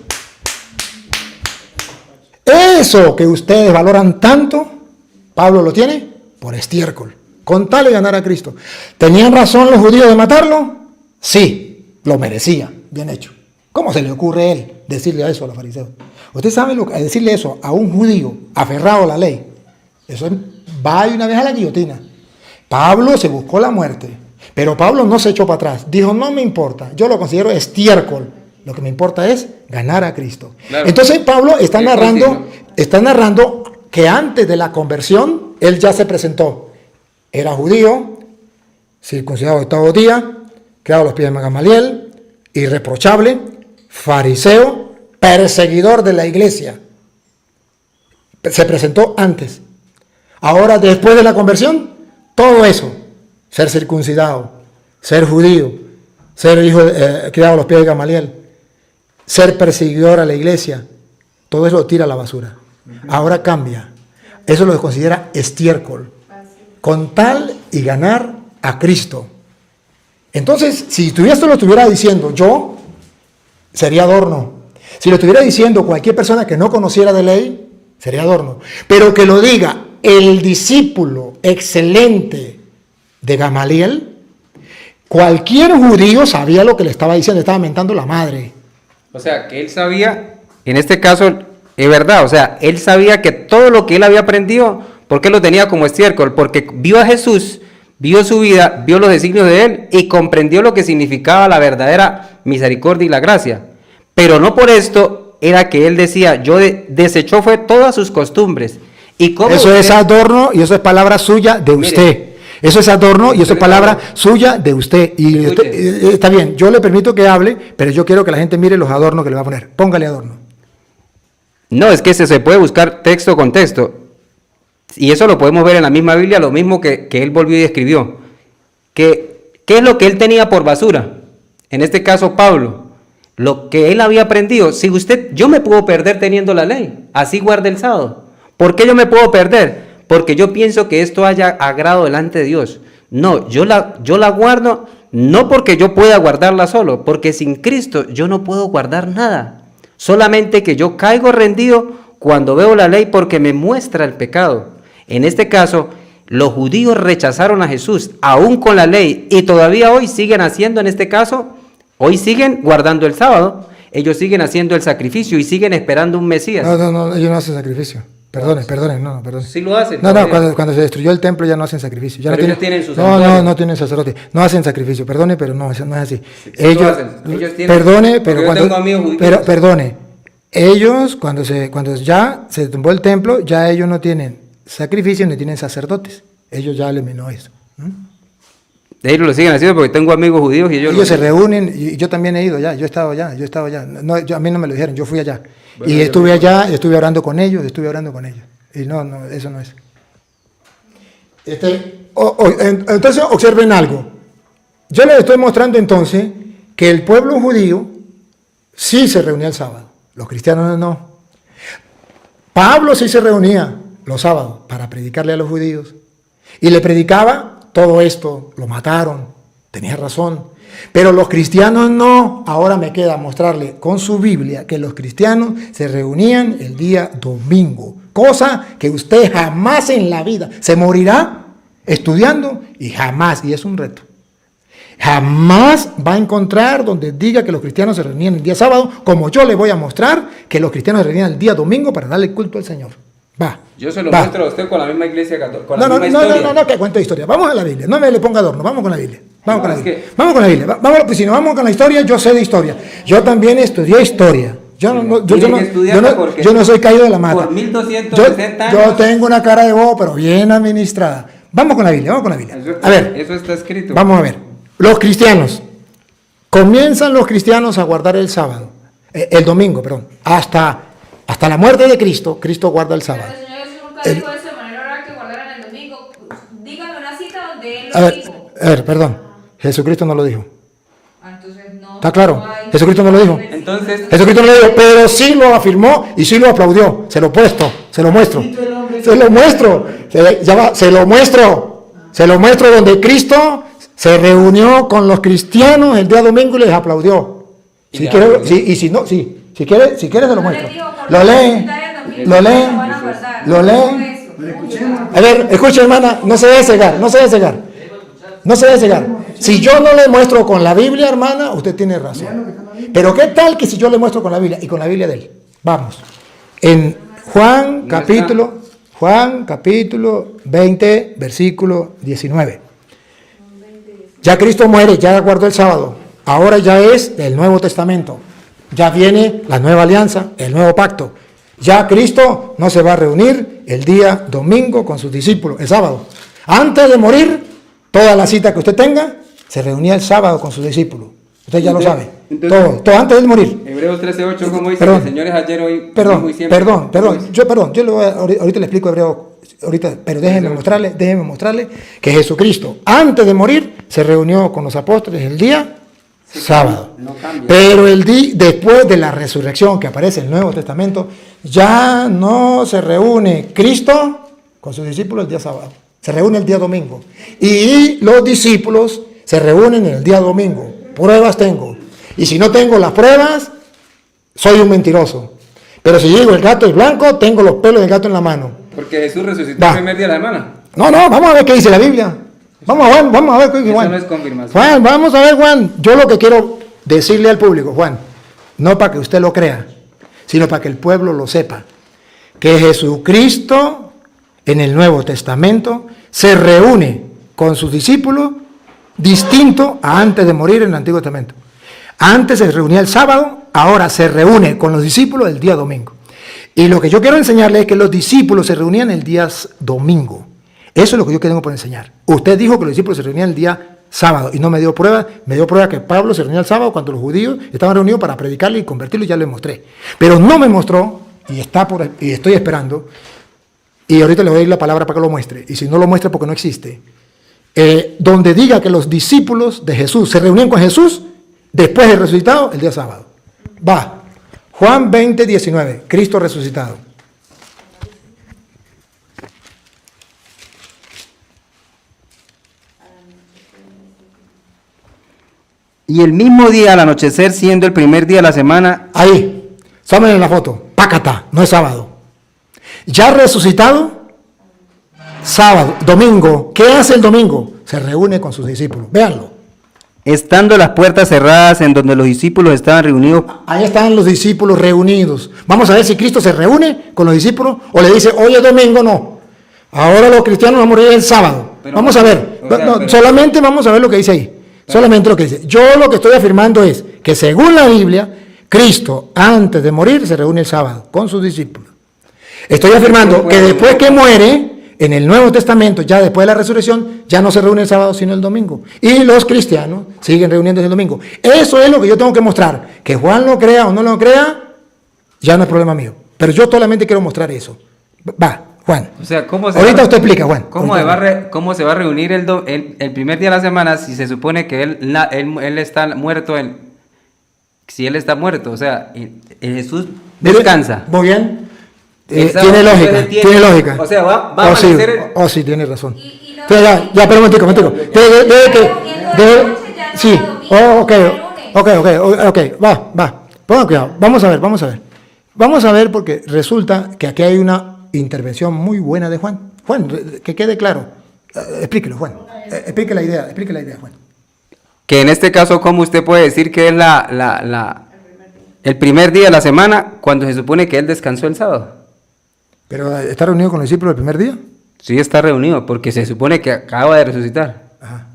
Eso que ustedes valoran tanto, Pablo lo tiene por estiércol, con tal de ganar a Cristo. ¿Tenían razón los judíos de matarlo? Sí, lo merecía, bien hecho. ¿Cómo se le ocurre a él decirle a eso a los fariseos? Usted sabe lo que decirle eso a un judío aferrado a la ley. Eso va de una vez a la guillotina. Pablo se buscó la muerte, pero Pablo no se echó para atrás. Dijo, no me importa, yo lo considero estiércol. Lo que me importa es ganar a Cristo. Claro. Entonces Pablo está narrando que antes de la conversión, él ya se presentó. Era judío, circuncidado de octavo día, criado a los pies de Gamaliel, irreprochable, fariseo, perseguidor de la iglesia. Se presentó antes. Ahora, después de la conversión, todo eso, ser circuncidado, ser judío, ser hijo criado a los pies de Gamaliel, ser perseguidor a la iglesia, todo eso lo tira a la basura. Ahora cambia. Eso lo considera estiércol. Con tal y ganar a Cristo. Entonces, si esto lo estuviera diciendo yo, sería adorno. Si lo estuviera diciendo cualquier persona que no conociera de ley, sería adorno. Pero que lo diga el discípulo excelente de Gamaliel, cualquier judío sabía lo que le estaba diciendo, le estaba mentando la madre. O sea, que él sabía, en este caso, es verdad, o sea, él sabía que todo lo que él había aprendido, ¿por qué lo tenía como estiércol? Porque vio a Jesús, vio su vida, vio los designios de él y comprendió lo que significaba la verdadera misericordia y la gracia. Pero no por esto era que él decía, yo desechó fue todas sus costumbres. ¿Y cómo eso es adorno y eso es palabra suya de usted. Mire, eso es adorno y eso es palabra suya de usted. Y usted, está bien, yo le permito que hable, pero yo quiero que la gente mire los adornos que le va a poner. Póngale adorno. No, es que se puede buscar texto con texto. Y eso lo podemos ver en la misma Biblia, lo mismo que él volvió y escribió. ¿Qué es lo que él tenía por basura? En este caso, Pablo. Lo que él había aprendido. Si yo me puedo perder teniendo la ley. Así guarde el sábado. ¿Por qué yo me puedo perder? Porque yo pienso que esto haya agrado delante de Dios. No, yo la guardo no porque yo pueda guardarla solo, porque sin Cristo yo no puedo guardar nada. Solamente que yo caigo rendido cuando veo la ley porque me muestra el pecado. En este caso, los judíos rechazaron a Jesús, aún con la ley, y todavía hoy siguen haciendo, en este caso, hoy siguen guardando el sábado, ellos siguen haciendo el sacrificio y siguen esperando un Mesías. No, ellos no hacen sacrificio. Perdone. Sí lo hacen. No, cuando se destruyó el templo ya no hacen sacrificio. Ya pero no ellos tienen sus no tienen sacerdote. No hacen sacrificio. Perdone, pero no es así. Sí, ellos tienen, perdone, pero cuando, yo tengo amigos judíos. perdone. Ellos cuando ya se tumbó el templo, ya ellos no tienen sacrificio ni tienen sacerdotes. Ellos ya eliminó eso. Ellos lo siguen haciendo porque tengo amigos judíos y ellos se reúnen y yo también he ido allá. Yo he estado allá. No, a mí no me lo dijeron. Yo fui allá. Bueno, y estuve allá, estuve orando con ellos. Y no, eso no es. Entonces, observen algo. Yo les estoy mostrando entonces que el pueblo judío sí se reunía el sábado. Los cristianos no. Pablo sí se reunía los sábados para predicarle a los judíos. Y le predicaba todo esto. Lo mataron. Tenía razón. Pero los cristianos no. Ahora me queda mostrarle con su Biblia que los cristianos se reunían el día domingo. Cosa que usted jamás en la vida se morirá estudiando y jamás, y es un reto, jamás va a encontrar donde diga que los cristianos se reunían el día sábado, como yo le voy a mostrar que los cristianos se reunían el día domingo para darle culto al Señor. Yo se lo muestro a usted con la misma iglesia católica. No, que cuento de historia. Vamos a la Biblia. No me le ponga adorno. Vamos con la Biblia. Vamos con la Biblia. Pues si nos vamos con la historia, yo sé de historia. Yo también estudié historia. Yo no soy caído de la mata. Por 1260 años. Yo tengo una cara de bobo, pero bien administrada. Vamos con la Biblia. A ver. Eso está escrito. Vamos a ver. Los cristianos. Comienzan los cristianos a guardar el sábado. El domingo, perdón. Hasta la muerte de Cristo, Cristo guarda el sábado. Pero el Señor Jesús nunca dijo de esa manera que guardaran el domingo. Dígame una cita donde Él lo dijo. A ver, perdón. Jesucristo no lo dijo. Entonces no. ¿Está claro? Jesucristo no lo dijo. Entonces, Jesucristo no lo dijo, pero sí lo afirmó y sí lo aplaudió. Se lo muestro. Se lo muestro donde Cristo se reunió con los cristianos el día domingo y les aplaudió. Si quiere se lo muestro. Lo lee. A ver, escucha, hermana, no se debe cegar. Si yo no le muestro con la Biblia, hermana, usted tiene razón. Pero ¿qué tal que si yo le muestro con la Biblia y con la Biblia de él? Vamos. En Juan capítulo 20, versículo 19. Ya Cristo muere, ya guardó el sábado. Ahora ya es el Nuevo Testamento. Ya viene la nueva alianza, el nuevo pacto. Ya Cristo no se va a reunir el día domingo con sus discípulos, el sábado. Antes de morir, toda la cita que usted tenga, se reunía el sábado con sus discípulos. Usted ya lo sabe. Todo antes de morir. Hebreos 13:8, como dice, el Señor es ayer, hoy, Perdón, y siempre. yo ahorita le explico Hebreo, pero déjeme mostrarle que Jesucristo, antes de morir, se reunió con los apóstoles el día sábado. No cambia. Pero después de la resurrección que aparece en el Nuevo Testamento, ya no se reúne Cristo con sus discípulos el día sábado. Se reúne el día domingo. Y los discípulos se reúnen el día domingo. Pruebas tengo. Y si no tengo las pruebas, soy un mentiroso. Pero si digo el gato es blanco, tengo los pelos del gato en la mano. Porque Jesús resucitó el primer día de la semana. No, vamos a ver qué dice la Biblia. Vamos a ver qué dice Juan. Eso no es confirmación. Juan, vamos a ver, Juan. Yo lo que quiero decirle al público, Juan, no para que usted lo crea, sino para que el pueblo lo sepa, que Jesucristo en el Nuevo Testamento se reúne con sus discípulos distinto a antes de morir en el Antiguo Testamento. Antes se reunía el sábado, ahora se reúne con los discípulos el día domingo. Y lo que yo quiero enseñarle es que los discípulos se reunían el día domingo. Eso es lo que yo tengo por enseñar. Usted dijo que los discípulos se reunían el día sábado y no me dio prueba que Pablo se reunía el sábado cuando los judíos estaban reunidos para predicarle y convertirlo, y ya le mostré. Pero no me mostró, y estoy esperando, y ahorita le voy a dar la palabra para que lo muestre, y si no lo muestra porque no existe, donde diga que los discípulos de Jesús se reunían con Jesús después de resucitado el día sábado. Va, Juan 20, 19, Cristo resucitado. Y el mismo día al anochecer, siendo el primer día de la semana, Ahí, tómenle la foto, pácata, no es sábado. Ya resucitado, sábado, domingo. ¿Qué hace el domingo? Se reúne con sus discípulos, véanlo. estando las puertas cerradas en donde los discípulos estaban reunidos, Ahí están los discípulos reunidos. Vamos a ver si Cristo se reúne con los discípulos o le dice, hoy es domingo, no. Ahora los cristianos van a morir el sábado. Pero, vamos a ver, pero, solamente vamos a ver lo que dice ahí. Solamente lo que dice. Yo lo que estoy afirmando es que según la Biblia, Cristo antes de morir se reúne el sábado con sus discípulos. Estoy afirmando que después que muere, en el Nuevo Testamento, ya después de la resurrección, ya no se reúne el sábado sino el domingo. Y los cristianos siguen reuniéndose el domingo. Eso es lo que yo tengo que mostrar. Que Juan lo crea o no lo crea, ya no es problema mío. Pero yo solamente quiero mostrar eso. Va, Juan. o sea, ¿cómo Ahorita usted explica, Juan. ¿Cómo se va a reunir el primer día de la semana si se supone que él está muerto? Si él está muerto, o sea, Jesús descansa. Muy bien. El sábado, Tiene lógica, entonces tiene lógica. O sea, va a Oh, sí, amanecer. oh, sí, tiene razón. Y no- Pero ya, pero un momentico. Sí, oh, ok, va. Pongan cuidado, vamos a ver. Vamos a ver porque resulta que aquí hay una intervención muy buena de Juan. Juan, que quede claro. Explíquelo, Juan. Explique la idea, Juan. Que en este caso, ¿cómo usted puede decir que es el primer día de la semana cuando se supone que él descansó el sábado? Pero ¿está reunido con los discípulos el primer día? Sí, está reunido porque se supone que acaba de resucitar. Ajá.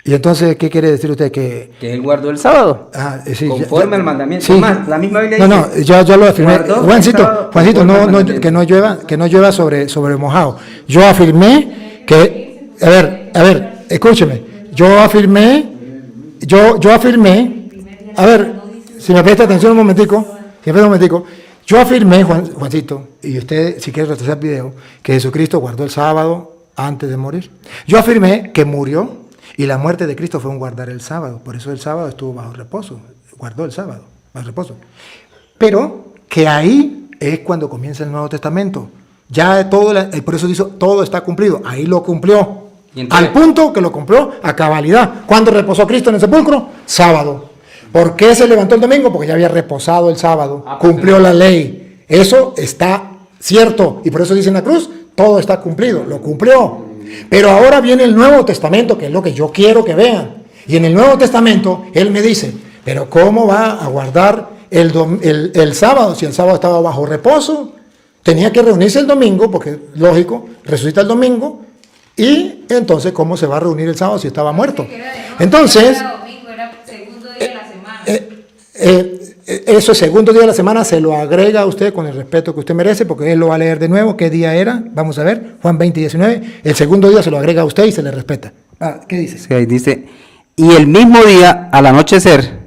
Y entonces, ¿qué quiere decir usted? Que Que él guardó el sábado. sí, Conforme al mandamiento. Sí. Más, la misma Biblia No, dice. ya lo afirmé. Guardó el Juancito, sábado no, conforme al mandamiento. que no llueva sobre mojado. Yo afirmé que, a ver, escúcheme. Yo afirmé, a ver, si me presta atención un momentico, yo afirmé, Juancito, y usted, si quiere retroceder el video, que Jesucristo guardó el sábado antes de morir. Yo afirmé que murió y la muerte de Cristo fue un guardar el sábado. Por eso el sábado estuvo bajo reposo, guardó el sábado bajo reposo. Pero que ahí es cuando comienza el Nuevo Testamento. Ya por eso dice, todo está cumplido. Ahí lo cumplió. ¿Y entonces? Al punto que lo cumplió a cabalidad. ¿Cuándo reposó Cristo en el sepulcro? Sábado. ¿Por qué se levantó el domingo? Porque ya había reposado el sábado. Cumplió la ley. Eso está cierto. Y por eso dice en la cruz, todo está cumplido. Lo cumplió. Pero ahora viene el Nuevo Testamento, que es lo que yo quiero que vean. Y en el Nuevo Testamento, él me dice, pero ¿cómo va a guardar el sábado si el sábado estaba bajo reposo? tenía que reunirse el domingo, porque lógico, resucita el domingo, y entonces, ¿cómo se va a reunir el sábado si estaba muerto? Que era de noche, Entonces, era domingo, era segundo día de la semana. eso, segundo día de la semana, se lo agrega a usted con el respeto que usted merece, porque él lo va a leer de nuevo. ¿Qué día era? Vamos a ver, Juan 20, 19. El segundo día se lo agrega a usted y se le respeta. ¿Qué dice? Sí, ahí dice, y el mismo día al anochecer,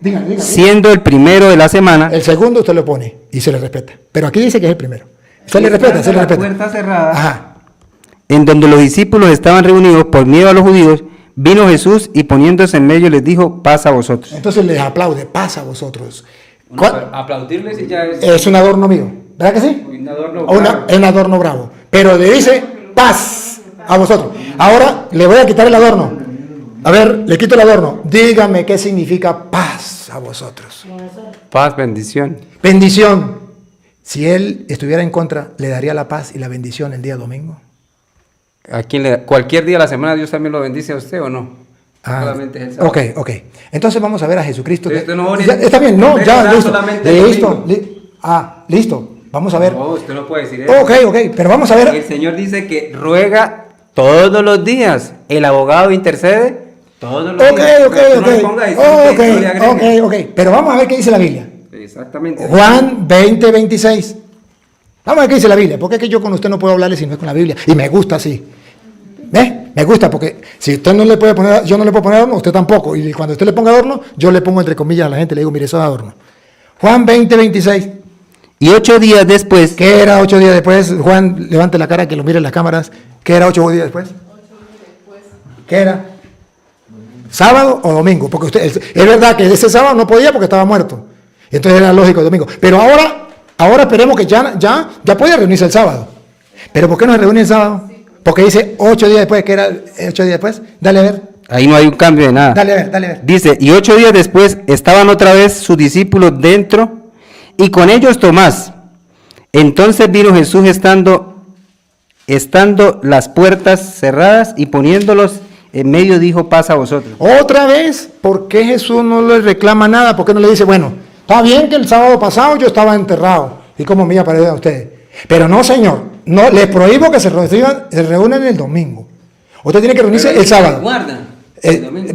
Dígame. siendo el primero de la semana, El segundo usted lo pone y se le respeta. Pero aquí dice que es el primero. Se le respeta, se le la respeta. puerta cerrada, Ajá. en donde los discípulos estaban reunidos por miedo a los judíos, vino Jesús y poniéndose en medio les dijo, paz a vosotros. Entonces les aplaude, paz a vosotros. Aplaudirles y ya Es un adorno mío, ¿verdad que sí? un adorno Es un adorno bravo. Pero le dice paz a vosotros. Ahora le voy a quitar el adorno. A ver, le quito el adorno. Dígame qué significa paz a vosotros. paz, bendición. Bendición. Si él estuviera en contra, ¿le daría la paz y la bendición el día domingo? ¿A quién le da? ¿Cualquier día de la semana Dios también lo bendice a usted o no? Solamente es el sábado. Ok. Entonces vamos a ver a Jesucristo. Entonces, usted no ore- Ya, está bien, no, usted ya, ora listo. solamente el Listo. domingo. Listo. Vamos a ver. No, usted no puede decir eso. Ok, pero vamos a ver. El Señor dice que ruega todos los días. El abogado intercede todos los días. Usted no le ponga eso, usted no le agregue. Ok. Pero vamos a ver qué dice la Biblia. Exactamente. Juan 20, 26. Vamos a ver qué dice la Biblia. Porque es que yo con usted no puedo hablarle si no es con la Biblia. Y me gusta así. ¿Ves? Me gusta porque si usted no le puede poner, yo no le puedo poner adorno, usted tampoco. Y cuando usted le ponga adorno, yo le pongo entre comillas a la gente, le digo, mire, eso es adorno. Juan 20, 26. Y 8 días después, ¿Qué era 8 días después? Juan, levante la cara que lo miren las cámaras. ¿Qué era 8 días después? ¿Qué era? ¿Sábado o domingo? Porque usted, es verdad que ese sábado no podía porque estaba muerto. Entonces era lógico el domingo. Pero ahora esperemos que ya puede reunirse el sábado. ¿Pero por qué no se reúne el sábado? Porque dice 8 días después, ¿qué era 8 días después? Dale a ver. ahí no hay un cambio de nada. Dale a ver. Dice, y 8 días después estaban otra vez sus discípulos dentro y con ellos Tomás. Entonces vino Jesús estando las puertas cerradas y poniéndolos en medio dijo, paz a vosotros. Otra vez, ¿por qué Jesús no le reclama nada? ¿Por qué no le dice, bueno, está bien que el sábado pasado yo estaba enterrado y como me iba a parecer a ustedes? Pero no, Señor, no, les prohíbo que se reúnan el domingo. Usted tiene que reunirse el sábado. Guardan.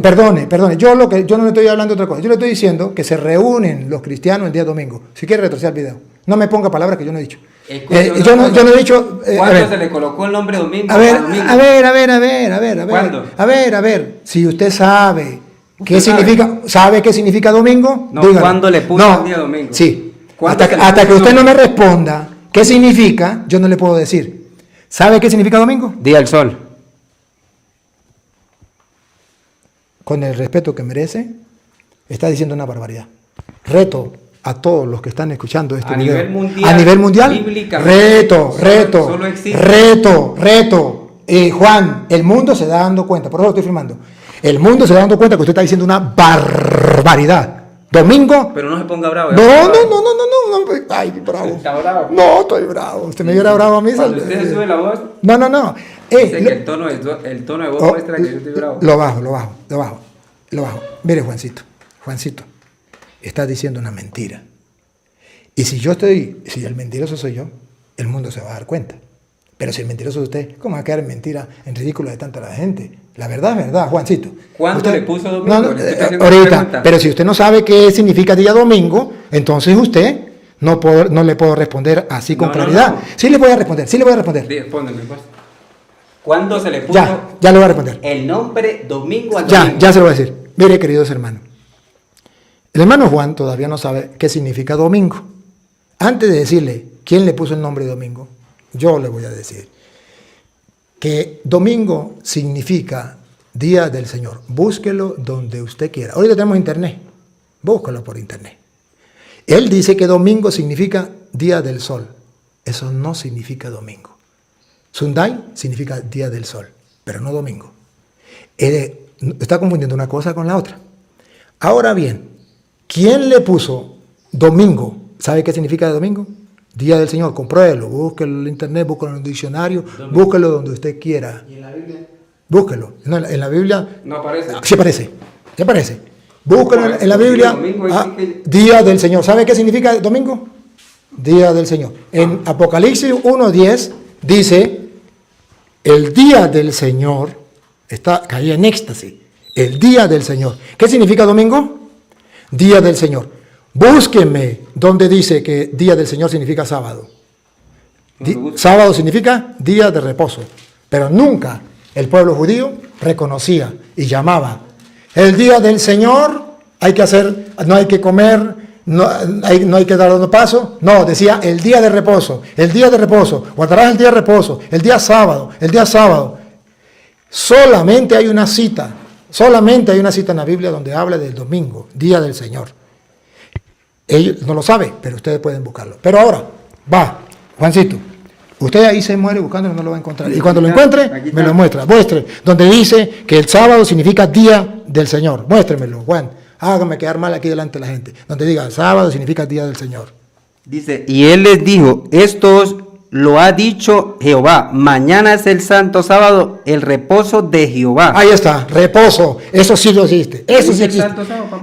Perdone, yo no le estoy hablando de otra cosa, yo le estoy diciendo que se reúnen los cristianos el día domingo. Si quiere retroceder el video, no me ponga palabras que yo no he dicho. Yo no he dicho. ¿Cuándo se le colocó el nombre domingo? A ver, domingo? a ver. ¿Cuándo? A ver, si usted sabe qué significa domingo, No, dígalo. ¿cuándo le puso el día domingo? Sí. ¿Cuándo se le Hasta que puso? usted no me responda qué significa, yo no le puedo decir. ¿Sabe qué significa domingo? Día del sol. Con el respeto que merece, está diciendo una barbaridad. Reto a todos los que están escuchando este video. A nivel mundial, bíblicamente, solo existe. reto. Juan, el mundo se da dando cuenta, por eso lo estoy firmando. El mundo se da dando cuenta que usted está diciendo una barbaridad. Domingo. Pero no se ponga bravo. No. Ay, bravo. ¿Está bravo? No, estoy bravo. ¿Usted me viera bravo a mí? Cuando usted se sube la voz, No. dice que el tono de voz muestra que yo estoy bravo. Lo bajo. Mire, Juancito, está diciendo una mentira. Y si el mentiroso soy yo, el mundo se va a dar cuenta. Pero si el mentiroso es usted, ¿cómo va a quedar en mentira, en ridículo de tanta la gente? La verdad es verdad, Juancito. ¿Cuándo le puso domingo? No, Le estoy haciendo una ahorita, pregunta. pero si usted no sabe qué significa día domingo, entonces usted no le puedo responder así con claridad. No. Sí le voy a responder. Respóndeme, pues. ¿Cuándo se le puso Ya le voy a responder. el nombre domingo al domingo? Ya se lo voy a decir. Mire, queridos hermanos. El hermano Juan todavía no sabe qué significa domingo. Antes de decirle quién le puso el nombre domingo, yo le voy a decir que domingo significa día del Señor. Búsquelo donde usted quiera. Ahorita tenemos internet. Búsquelo por internet. Él dice que domingo significa día del sol. Eso no significa domingo. Sunday significa día del sol, pero no domingo. Está confundiendo una cosa con la otra. Ahora bien, ¿quién le puso domingo? ¿Sabe qué significa domingo? Día del Señor, compruébelo, búsquelo en internet, búsquelo en el diccionario, búsquelo donde usted quiera. ¿Y en la Biblia? Búsquelo. No, en la Biblia No aparece. sí aparece. Búsquelo en la Biblia. Domingo, Día del Señor. ¿Sabe qué significa domingo? Día del Señor. En Apocalipsis 1:10 dice, el día del Señor, caía en éxtasis, el día del Señor. ¿Qué significa domingo? Día del Señor. Búsquenme donde dice que día del Señor significa sábado. Sábado significa día de reposo, pero nunca el pueblo judío reconocía y llamaba el día del Señor. Hay que hacer, no hay que comer, no hay que dar un paso. No, decía el día de reposo, el día de reposo, guardarás el día de reposo, el día sábado, el día sábado. Solamente hay una cita en la Biblia donde habla del domingo, día del Señor. Ellos no lo saben, pero ustedes pueden buscarlo. Pero ahora, va, Juancito, usted ahí se muere buscándolo, no lo va a encontrar. Y cuando lo encuentre, me lo muestra. Muestre, donde dice que el sábado significa día del Señor. Muéstremelo, Juan. Hágame quedar mal aquí delante de la gente. Donde diga sábado significa día del Señor. Dice, y él les dijo, esto os lo ha dicho Jehová, mañana es el santo sábado, el reposo de Jehová. Ahí está, reposo. Eso sí lo existe. Eso sí existe.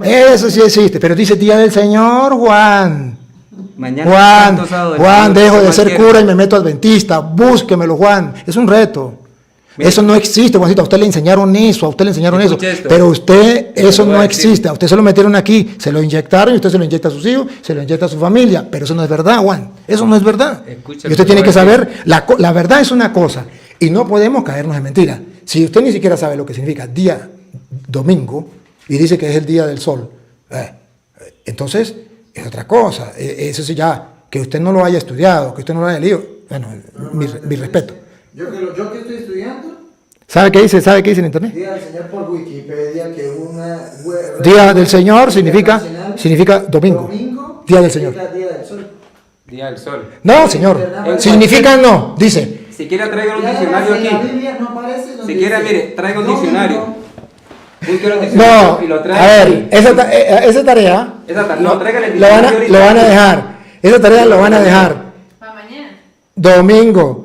Eso sí existe. Pero dice día del Señor, Juan. Mañana Juan, es santo sábado, Juan, dejo de ser cualquiera. cura y me meto adventista. Búsquemelo, Juan. Es un reto. Mira. Eso no existe, Juancito. A usted le enseñaron eso, Escuche esto. Pero usted, eso Te lo voy no a decir. existe. A usted se lo metieron aquí, se lo inyectaron y usted se lo inyecta a sus hijos, se lo inyecta a su familia. Pero eso no es verdad, Juan. Eso no es verdad. Escucha, Y usted te tiene voy que a decir. saber, la verdad es una cosa y no podemos caernos en mentiras. Si usted ni siquiera sabe lo que significa día domingo y dice que es el día del sol, entonces es otra cosa. Eso sí ya, que usted no lo haya estudiado, que usted no lo haya leído, bueno, mi respeto. Yo que estoy estudiando, ¿Sabe qué dice? ¿Sabe qué dice en internet? Día del Señor por Wikipedia, que una Día del Señor significa domingo. Domingo Día del Señor. significa Día del Sol. Día del sol. No, señor. Significa no, dice. Si quiere traiga un Ya diccionario en la aquí. Biblia no aparece donde Si quiere, dice mire, traiga un domingo. diccionario. Busque un No, diccionario y lo a trae. ver, esa tarea No, tráigale el lo van diccionario lo van a ahorita. dejar. Esa tarea lo van a dejar. Para mañana. Domingo.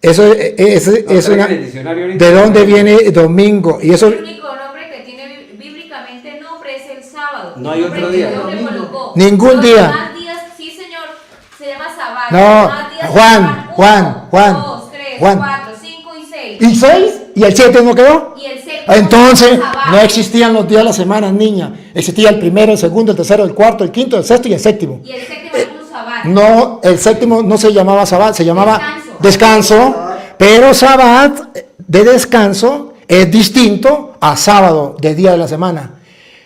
Eso es tráigale el diccionario ahorita. ¿De dónde viene domingo? Y eso El único nombre que tiene bíblicamente nombre es el sábado. No hay Nombre otro que día. Dios le colocó. Ningún Los día. demás días, sí, señor, se llama sábado. No, Los demás días Juan, se llaman Juan, 2, 3, Juan. 4, 5 y 6. ¿Y 6? ¿Y el 7 no quedó? Y el séptimo Entonces, es sábado. no existían los días de la semana, niña. Existía el primero, el segundo, el tercero, el cuarto, el quinto, el sexto y el séptimo. Y el séptimo es un sábado. No, el séptimo no se llamaba Sabbat, se llamaba Descanso. descanso, pero Sabbat de descanso es distinto a sábado de día de la semana.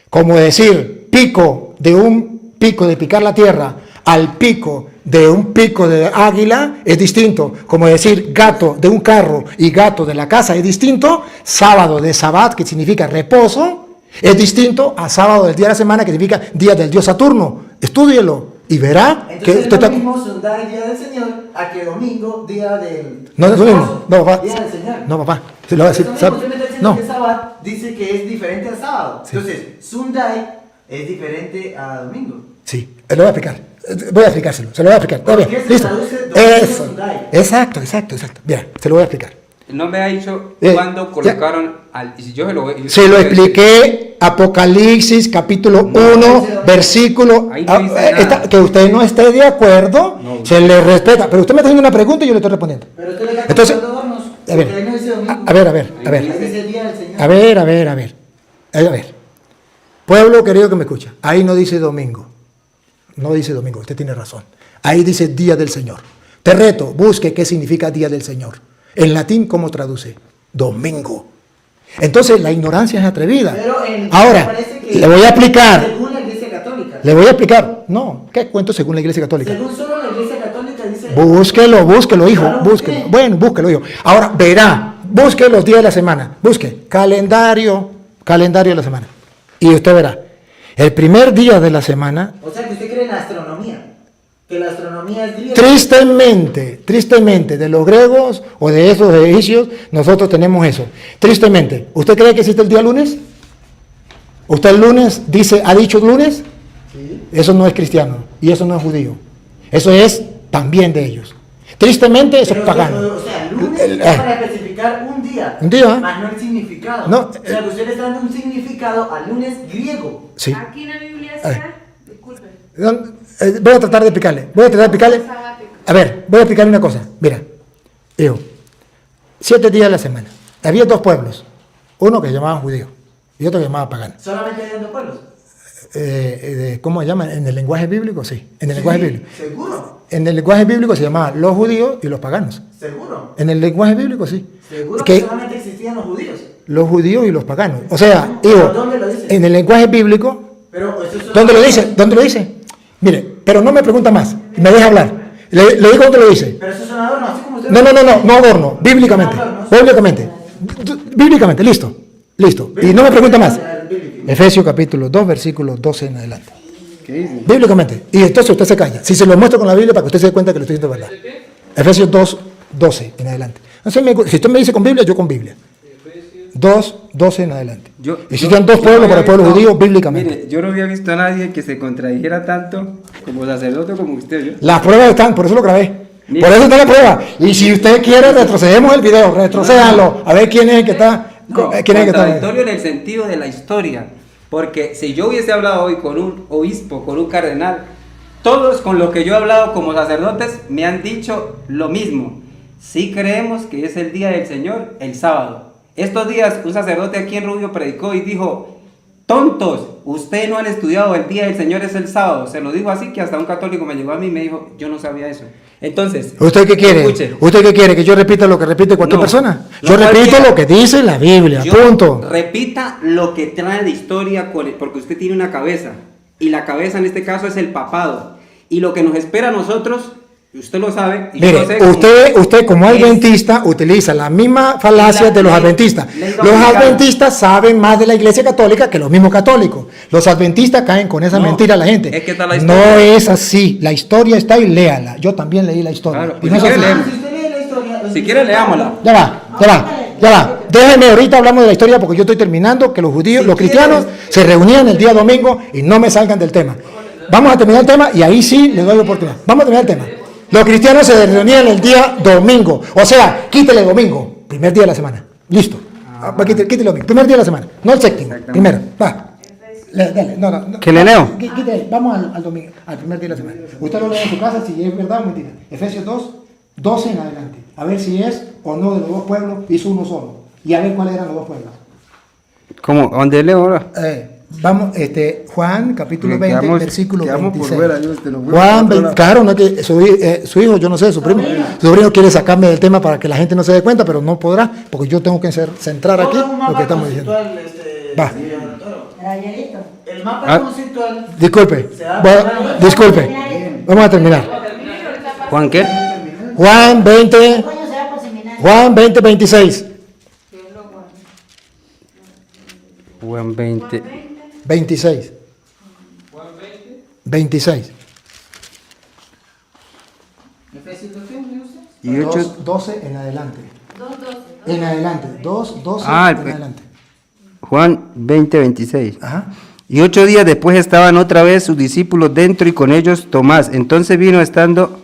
Como decir pico de un pico de picar la tierra al pico de un pico de águila es distinto. Como decir gato de un carro y gato de la casa es distinto. Sábado de Sabbat, que significa reposo, es distinto a sábado del día de la semana, que significa día del dios Saturno. Estúdielo y verá que Entonces usted es lo está... mismo Sunday, Día del Señor, a que domingo, Día del... No, no es lo mismo. No, papá. Día del Señor. No, papá. Se lo voy a decir. Eso mismo, usted me está diciendo No. que Sabbat dice que es diferente al sábado. Sí. Entonces, Sunday es diferente a domingo. Sí, lo voy a explicar. Voy a explicárselo. Se lo voy a explicar. Está ¿Por bien. qué se Listo. traduce domingo Eso. Sunday? Exacto. Mira, se lo voy a explicar. No me ha dicho Eh, cuándo colocaron al. Y si yo se lo voy. Se lo expliqué, Apocalipsis capítulo 1, versículo, Ahí no dice nada. que usted no esté de acuerdo, No. se le respeta, pero usted me está haciendo una pregunta y yo le estoy respondiendo. Pero usted le está Entonces, colocando adornos. a ver, Porque ahí no dice domingo. a ver, Ahí dice Día del Señor. a ver, pueblo querido que me escucha, ahí no dice domingo, usted tiene razón, ahí dice Día del Señor. Te reto, busque qué significa Día del Señor. En latín, ¿cómo traduce? Domingo. Entonces, la ignorancia es atrevida. Pero en- Ahora, parece que le voy a explicar. Según la Iglesia Católica. Le voy a explicar. No, ¿qué cuento según la Iglesia Católica? Según solo la Iglesia Católica dice. Búsquelo, hijo, Claro, búsquelo. ¿qué? Bueno, búsquelo, hijo. Ahora, verá, busque los días de la semana. Busque calendario de la semana. Y usted verá. El primer día de la semana, O sea que usted cree en la astronomía. Que la astronomía es griega. tristemente, de los griegos o de esos egipcios, nosotros tenemos eso. Tristemente. ¿Usted cree que existe el día lunes? ¿Usted el lunes ha dicho lunes? Sí. Eso no es cristiano y eso no es judío. Eso es también de ellos. Tristemente, eso es Pero, pagano. O sea, lunes El- es para especificar un día. Un día. Más no el significado. No, O sea, que usted le está dando un significado al lunes griego. Sí. Aquí en la Biblia A ver. está, disculpe, Voy a tratar de explicarle. A ver, voy a explicarle una cosa. Mira, hijo, 7 días a la semana. Había 2 pueblos. Uno que se llamaba judío y otro que se llamaba pagano. ¿Solamente hay 2 pueblos? ¿Cómo se llama? En el lenguaje bíblico, sí. En el lenguaje bíblico. ¿Seguro? En el lenguaje bíblico se llamaban los judíos y los paganos. ¿Seguro? En el lenguaje bíblico, sí. ¿Seguro que solamente existían los judíos? Los judíos y los paganos. O sea, hijo, ¿Dónde lo dice? en el lenguaje bíblico, Pero eso es ¿dónde lo dice? ¿Dónde lo dice? Mire, pero no me pregunta más. Me deja hablar. Le digo dónde lo dice. Pero eso es un adorno, así como usted... No adorno. Bíblicamente. Bíblicamente, listo. Y no me pregunta más. Efesios capítulo 2, versículo 12 en adelante. ¿Qué dice? Bíblicamente. Y entonces usted se calla. Si se lo muestro con la Biblia para que usted se dé cuenta que lo estoy diciendo verdad. Efesios 2, 12 en adelante. Entonces, si usted me dice con Biblia, yo con Biblia. 2, 12 en adelante. Existían 2 pueblos para el pueblo judío bíblicamente. Mire, yo no había visto a nadie que se contradijera tanto como sacerdote como usted. ¿Yo? Las pruebas están, por eso lo grabé. Mira. Por eso está la prueba. Y si usted quiere, retrocedemos el video, retrocédanlo. A ver quién es el que está. ¿Quién es el que está? Contradictorio en el sentido de la historia. Porque si yo hubiese hablado hoy con un obispo, con un cardenal, todos con los que yo he hablado como sacerdotes me han dicho lo mismo. Sí creemos que es el día del Señor, el sábado. Estos días un sacerdote aquí en Rubio predicó y dijo: tontos, ustedes no han estudiado, el día del Señor es el sábado. Se lo dijo así que hasta un católico me llegó a mí y me dijo: yo no sabía eso. Entonces, ¿usted qué quiere? escuche. ¿Usted qué quiere? ¿Que yo repita lo que repite cualquier No, persona? no Yo repito cualquiera. lo que dice la Biblia, Yo punto. repita lo que trae de historia, porque usted tiene una cabeza. Y la cabeza en este caso es el papado. Y lo que nos espera a nosotros, usted lo sabe. Y yo lo sé, Mire, usted como es adventista utiliza la misma falacia de los adventistas. Los adventistas saben más de la iglesia católica que los mismos católicos. Los adventistas caen con esa No, mentira a la gente. es que está la No historia. es así. La historia está y léala. Yo también leí la historia. Claro, Y pues no si es quiere así. leemos. Si usted lee la historia... Si quiere, leámosla. Ya va. Déjeme, ahorita hablamos de la historia porque yo estoy terminando que los judíos, los cristianos se reunían el día domingo y no me salgan del tema. Vamos a terminar el tema y ahí sí le doy oportunidad. Vamos a terminar el tema. Los cristianos se reunían el día domingo. O sea, quítele domingo, primer día de la semana. Listo. Quítele domingo, primer día de la semana. No el séptimo, primero. Va. Dale, no. ¿Que le leo? Quítele, vamos al domingo, al primer día de la semana. Usted lo lee en su casa si es verdad o mentira. Efesios 2, 12 en adelante. A ver si es o no de los 2 pueblos, hizo uno solo. Y a ver cuáles eran los 2 pueblos. ¿Cómo? ¿Dónde leo ahora? Vamos, Juan, capítulo 20, versículo quedamos 26. por fuera, Dios, te lo juro. Juan 20, claro, no es que su hijo, yo no sé, su sobrino quiere sacarme del tema para que la gente no se dé cuenta, pero no podrá, porque yo tengo que centrar aquí lo que estamos diciendo. Va. El mapa conceptual... Disculpe, vamos a terminar. ¿Juan qué? Juan 20, 26. Juan 20. 26. 26. Y 8. 12 en adelante. En adelante. 2, 12 en adelante. Juan 20, 26. Ajá. Y 8 días después estaban otra vez sus discípulos dentro y con ellos Tomás. Entonces vino estando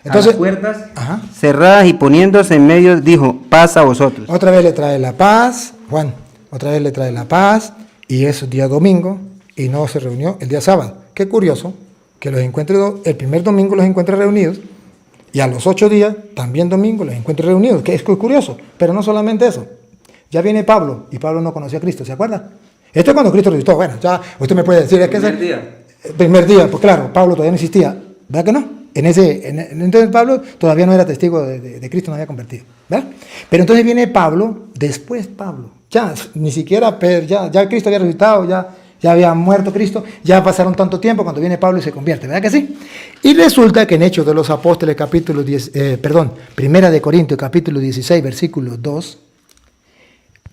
a las puertas ajá, cerradas y poniéndose en medio dijo: paz a vosotros. otra vez le trae la paz, Juan, otra vez le trae la paz, y es día domingo, y no se reunió el día sábado. Qué curioso que los encuentre, el primer domingo los encuentre reunidos, y a los 8 días, también domingo, los encuentre reunidos, que es curioso, pero no solamente eso. Ya viene Pablo, y Pablo no conocía a Cristo, ¿se acuerda? Esto es cuando Cristo resucitó. Bueno, ya usted me puede decir, es que el primer día, pues claro, Pablo todavía no existía, ¿verdad que no? Entonces Pablo todavía no era testigo de Cristo, no había convertido, ¿verdad? Pero entonces viene Pablo, después Pablo, ya ni siquiera Pedro, ya Cristo había resucitado, ya había muerto Cristo, ya pasaron tanto tiempo cuando viene Pablo y se convierte, ¿verdad que sí? Y resulta que en Hechos de los Apóstoles, capítulo 10, Primera de Corintios, capítulo 16, versículo 2,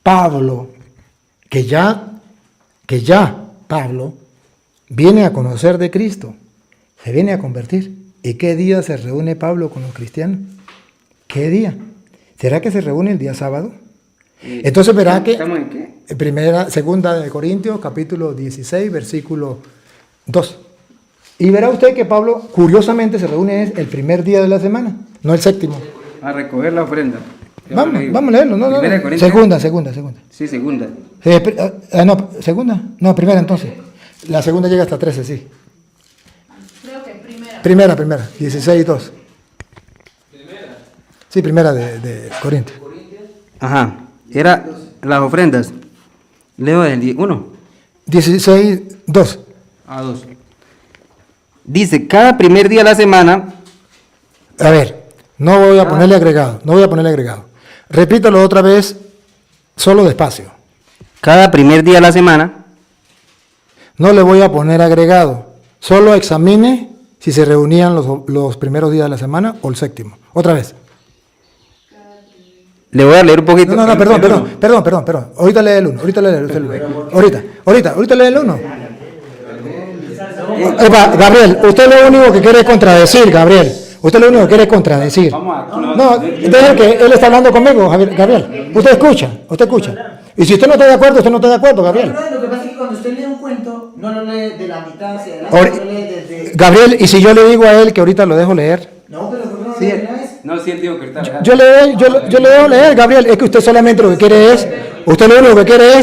Pablo, que ya Pablo viene a conocer de Cristo, se viene a convertir. ¿Y qué día se reúne Pablo con los cristianos? ¿Qué día? ¿Será que se reúne el día sábado? Entonces verá que ¿Estamos en qué? Segunda de Corintios, capítulo 16, versículo 2. Y verá usted que Pablo, curiosamente, se reúne el primer día de la semana, no el séptimo. A recoger la ofrenda. Vamos a leerlo. No. Primera de Corintios. Segunda. Sí, segunda. Segunda. No, primera entonces. La segunda llega hasta 13, sí. Creo que Primera, 16:2. Sí, primera de Corintios. Ajá. Era las ofrendas. Leo del 1 16:2. a 2. Dice, cada primer día de la semana. A ver, no voy a ponerle agregado, Repítalo otra vez, solo despacio. Cada primer día de la semana. No le voy a poner agregado. Solo examine si se reunían los primeros días de la semana o el séptimo. Otra vez. Le voy a leer un poquito. No, perdón. Ahorita lee el 1. Ahorita lee el 1. Gabriel, usted lo único que quiere es contradecir, Gabriel. No, deje que él está hablando conmigo, Gabriel. Usted escucha. Y si usted no está de acuerdo, Gabriel. No, lo que pasa es que cuando usted lee un cuento, no lo lee de la mitad hacia adelante, lo lee desde... Gabriel, y si yo le digo a él que ahorita lo dejo leer. No, pero ¿por qué no lo Sí, lee de una vez? no, sí, digo que ahorita. Yo le dejo leer, Gabriel. Es que usted solamente lo que quiere es. Usted lo único que quiere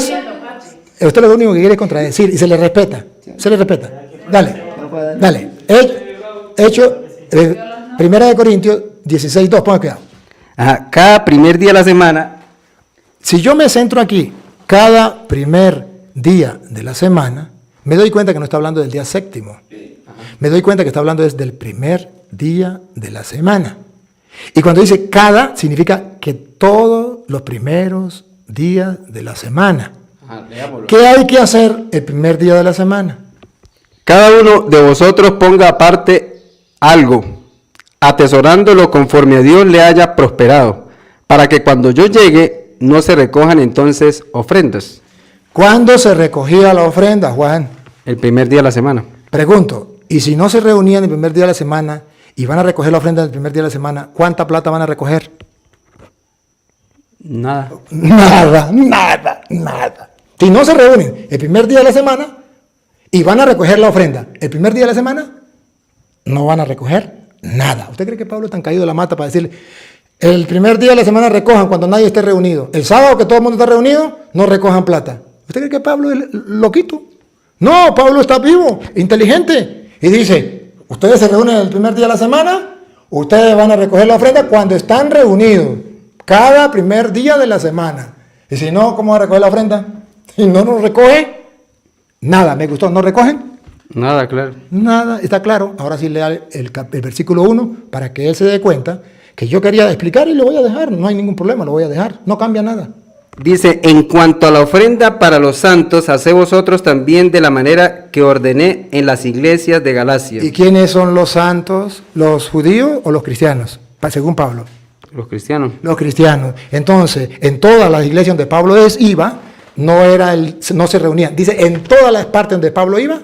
es contradecir y se le respeta. Dale. Primera de Corintios 16:2. Ponga cuidado. Ajá. Cada primer día de la semana. Si yo me centro aquí, cada primer día de la semana, me doy cuenta que no está hablando del día séptimo. Me doy cuenta que está hablando desde el primer día de la semana. Y cuando dice cada, significa que todos los primeros días de la semana. Ajá, leámoslo. ¿Qué hay que hacer el primer día de la semana? Cada uno de vosotros ponga aparte algo, atesorándolo conforme a Dios le haya prosperado, para que cuando yo llegue no se recojan entonces ofrendas. ¿Cuándo se recogía la ofrenda, Juan? El primer día de la semana. Pregunto, y si no se reunían el primer día de la semana y van a recoger la ofrenda el primer día de la semana, ¿cuánta plata van a recoger? Nada. Nada. Si no se reúnen el primer día de la semana y van a recoger la ofrenda el primer día de la semana, no van a recoger nada. ¿Usted cree que Pablo es tan caído de la mata para decirle, el primer día de la semana recojan cuando nadie esté reunido? El sábado que todo el mundo está reunido, no recojan plata. ¿Usted cree que Pablo es loquito? No, Pablo está vivo, inteligente. Y dice, ustedes se reúnen el primer día de la semana, ustedes van a recoger la ofrenda cuando están reunidos. Cada primer día de la semana. Y si no, ¿cómo va a recoger la ofrenda? Si no nos recoge, nada. Me gustó, ¿no recogen? Nada, claro. Nada, está claro. Ahora sí lea el versículo 1 para que él se dé cuenta que yo quería explicar y lo voy a dejar. No hay ningún problema, lo voy a dejar. No cambia nada. Dice, en cuanto a la ofrenda para los santos, haced vosotros también de la manera que ordené en las iglesias de Galacia. ¿Y quiénes son los santos? ¿Los judíos o los cristianos? Según Pablo. Los cristianos. Los cristianos. Entonces, en todas las iglesias donde Pablo iba, no se reunían. Dice, en todas las partes donde Pablo iba,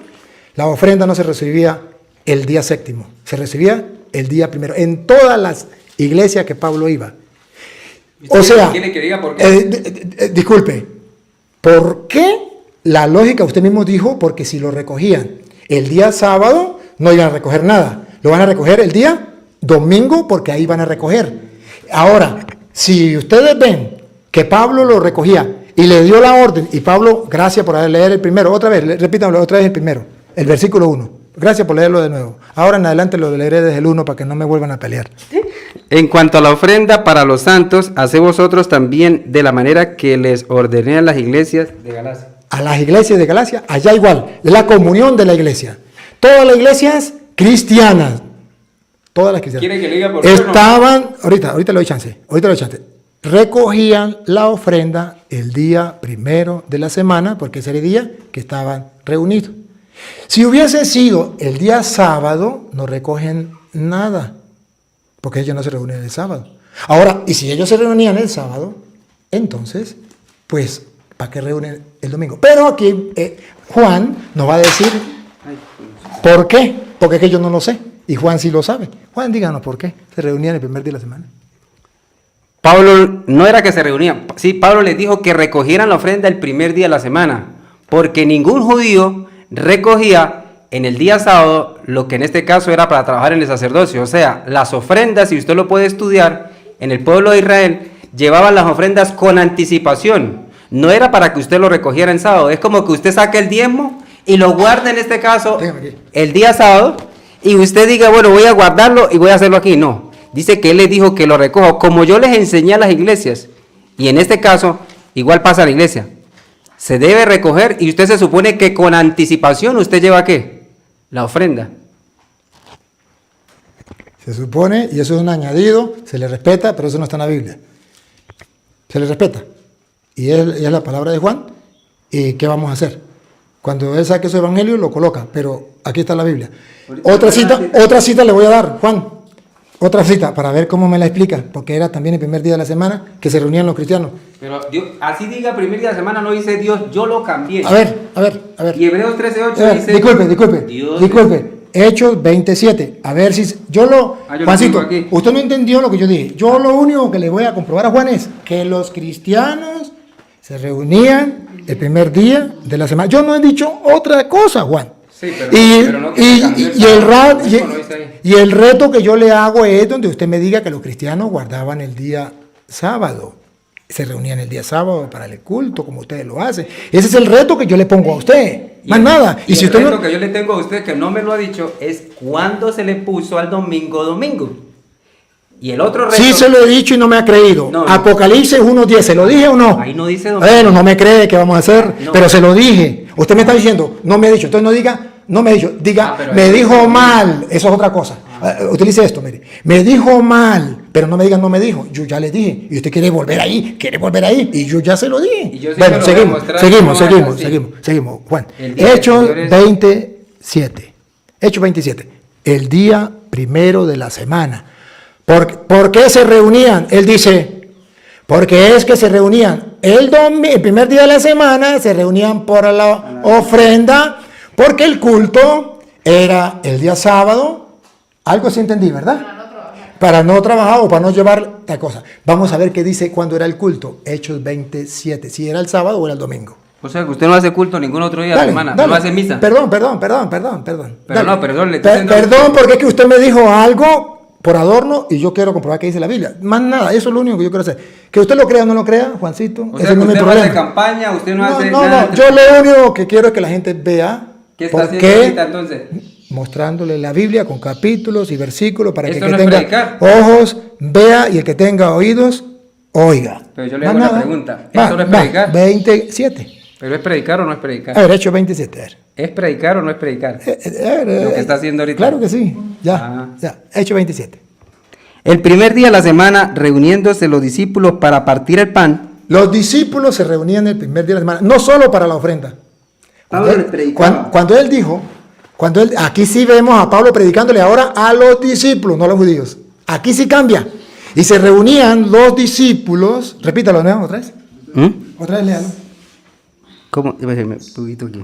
la ofrenda no se recibía el día séptimo, se recibía el día primero. En todas las iglesias que Pablo iba. O sea, ¿quiere que diga por qué? Disculpe, ¿por qué? La lógica, usted mismo dijo, porque si lo recogían el día sábado, no iban a recoger nada. Lo van a recoger el día domingo, porque ahí van a recoger. Ahora, si ustedes ven que Pablo lo recogía y le dio la orden, y Pablo, gracias por leer el primero, otra vez, repítanlo otra vez el primero, el versículo 1. Gracias por leerlo de nuevo. Ahora en adelante lo leeré desde el 1 para que no me vuelvan a pelear. En cuanto a la ofrenda para los santos, haced vosotros también de la manera que les ordené a las iglesias de Galacia. A las iglesias de Galacia, allá igual, la comunión de la iglesia. Todas las iglesias cristianas, todas las cristianas, ¿Quiere que le diga por qué estaban, ahorita le doy chance, recogían la ofrenda el día primero de la semana, porque ese era el día que estaban reunidos. Si hubiese sido el día sábado, no recogen nada, porque ellos no se reúnen el sábado. Ahora, y si ellos se reunían el sábado, entonces, pues, ¿para qué reúnen el domingo? Pero aquí Juan nos va a decir por qué, porque es que yo no lo sé, y Juan sí lo sabe. Juan, díganos por qué se reunían el primer día de la semana. Pablo no era que se reunían, sí, Pablo les dijo que recogieran la ofrenda el primer día de la semana, porque ningún judío recogía en el día sábado lo que en este caso era para trabajar en el sacerdocio. O sea, las ofrendas, si usted lo puede estudiar, en el pueblo de Israel llevaban las ofrendas con anticipación. No era para que usted lo recogiera en sábado, es como que usted saque el diezmo y lo guarde en este caso el día sábado y usted diga, bueno, voy a guardarlo y voy a hacerlo aquí. No, dice que él les dijo que lo recoja, como yo les enseñé a las iglesias. Y en este caso, igual pasa a la iglesia. Se debe recoger y usted se supone que con anticipación usted lleva ¿qué? La ofrenda. Se supone, y eso es un añadido, se le respeta, pero eso no está en la Biblia. Se le respeta. Y es la palabra de Juan. ¿Y qué vamos a hacer? Cuando él saque su evangelio, lo coloca, pero aquí está la Biblia. Otra cita le voy a dar, Juan. Otra cita, para ver cómo me la explica, porque era también el primer día de la semana que se reunían los cristianos. Pero Dios, así diga, primer día de la semana, no dice Dios, yo lo cambié. A ver. Y Hebreos 13:8 dice... Disculpe. Hechos 27. A ver si... Juancito, usted no entendió lo que yo dije. Yo lo único que le voy a comprobar a Juan es que los cristianos se reunían el primer día de la semana. Yo no he dicho otra cosa, Juan. Sí, pero no y el reto que yo le hago es donde usted me diga que los cristianos guardaban el día sábado. Se reunían el día sábado para el culto, como ustedes lo hacen. Ese es el reto que yo le pongo a usted. Más nada. Y si usted reto que yo le tengo a usted, que no me lo ha dicho, es cuándo se le puso al domingo. Y el otro reto... Sí se lo he dicho y no me ha creído. No. Apocalipsis 1:10, ¿se lo dije o no? Ahí no dice domingo. Bueno, no me cree, ¿qué vamos a hacer? No. Pero se lo dije. Usted me está diciendo, no me ha dicho. Entonces no diga, no me ha dicho. Diga, me dijo mal. Eso es otra cosa. Utilice esto, mire. Me dijo mal, pero no me diga, no me dijo. Yo ya le dije. Y usted quiere volver ahí. Y yo ya se lo dije. Y yo sí bueno, seguimos. Juan. Hechos 27. Hechos 27. El día primero de la semana. ¿Por qué se reunían? Él dice, porque es que se reunían el primer día de la semana, se reunían por la ofrenda, porque el culto era el día sábado. Algo sí entendí, ¿verdad? Para no trabajar o para no llevar tal cosa. Vamos a ver qué dice cuando era el culto. Hechos 27, si era el sábado o era el domingo. O sea, que usted no hace culto ningún otro día de la semana, no hace misa. Perdón. Pero no, perdón, le estoy diciendo... Perdón, porque es que usted me dijo algo por adorno y yo quiero comprobar qué dice la Biblia. Más nada, eso es lo único que yo quiero hacer. Que usted lo crea o no lo crea, Juancito. O sea, que usted no hace campaña, usted no hace nada. No, yo lo único que quiero es que la gente vea. ¿Qué está haciendo ahorita entonces? Mostrándole la Biblia con capítulos y versículos para que el que no tenga ojos vea y el que tenga oídos oiga. Pero yo le hago una pregunta. ¿Eso no es predicar? 27. ¿Pero es predicar o no es predicar? A ver, Hechos 27. A ver. ¿Es predicar o no es predicar? Lo que está haciendo ahorita. Claro que sí. Ya. Hechos 27. El primer día de la semana, reuniéndose los discípulos para partir el pan. Los discípulos se reunían el primer día de la semana, no solo para la ofrenda. Cuando él dijo, aquí sí vemos a Pablo predicándole ahora a los discípulos, no a los judíos. Aquí sí cambia. Y se reunían los discípulos, repítalo, ¿no? ¿Otra vez? Otra vez, léalo. ¿Cómo? Un poquito aquí.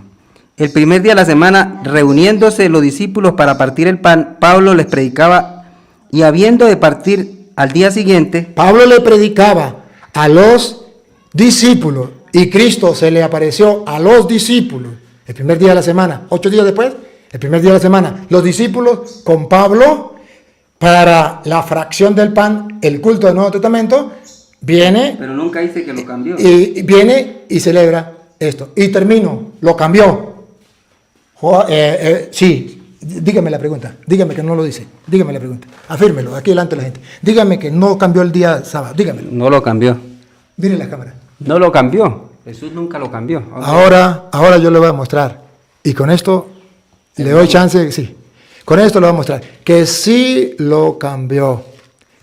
El primer día de la semana, reuniéndose los discípulos para partir el pan, Pablo les predicaba, y habiendo de partir al día siguiente... Pablo le predicaba a los discípulos, y Cristo se le apareció a los discípulos el primer día de la semana. 8 días después, el primer día de la semana, los discípulos con Pablo para la fracción del pan, el culto del Nuevo Testamento, viene... Pero nunca dice que lo cambió. Y viene y celebra esto. Y termino, lo cambió. Sí, dígame la pregunta. Dígame que no lo dice. Dígame la pregunta. Afírmelo, aquí delante de la gente. Dígame que no cambió el día sábado. Dígamelo. No lo cambió. Mire la cámara. No lo cambió. Jesús nunca lo cambió. Okay. Ahora yo le voy a mostrar. Y con esto le doy chance, sí. Con esto le voy a mostrar que sí lo cambió.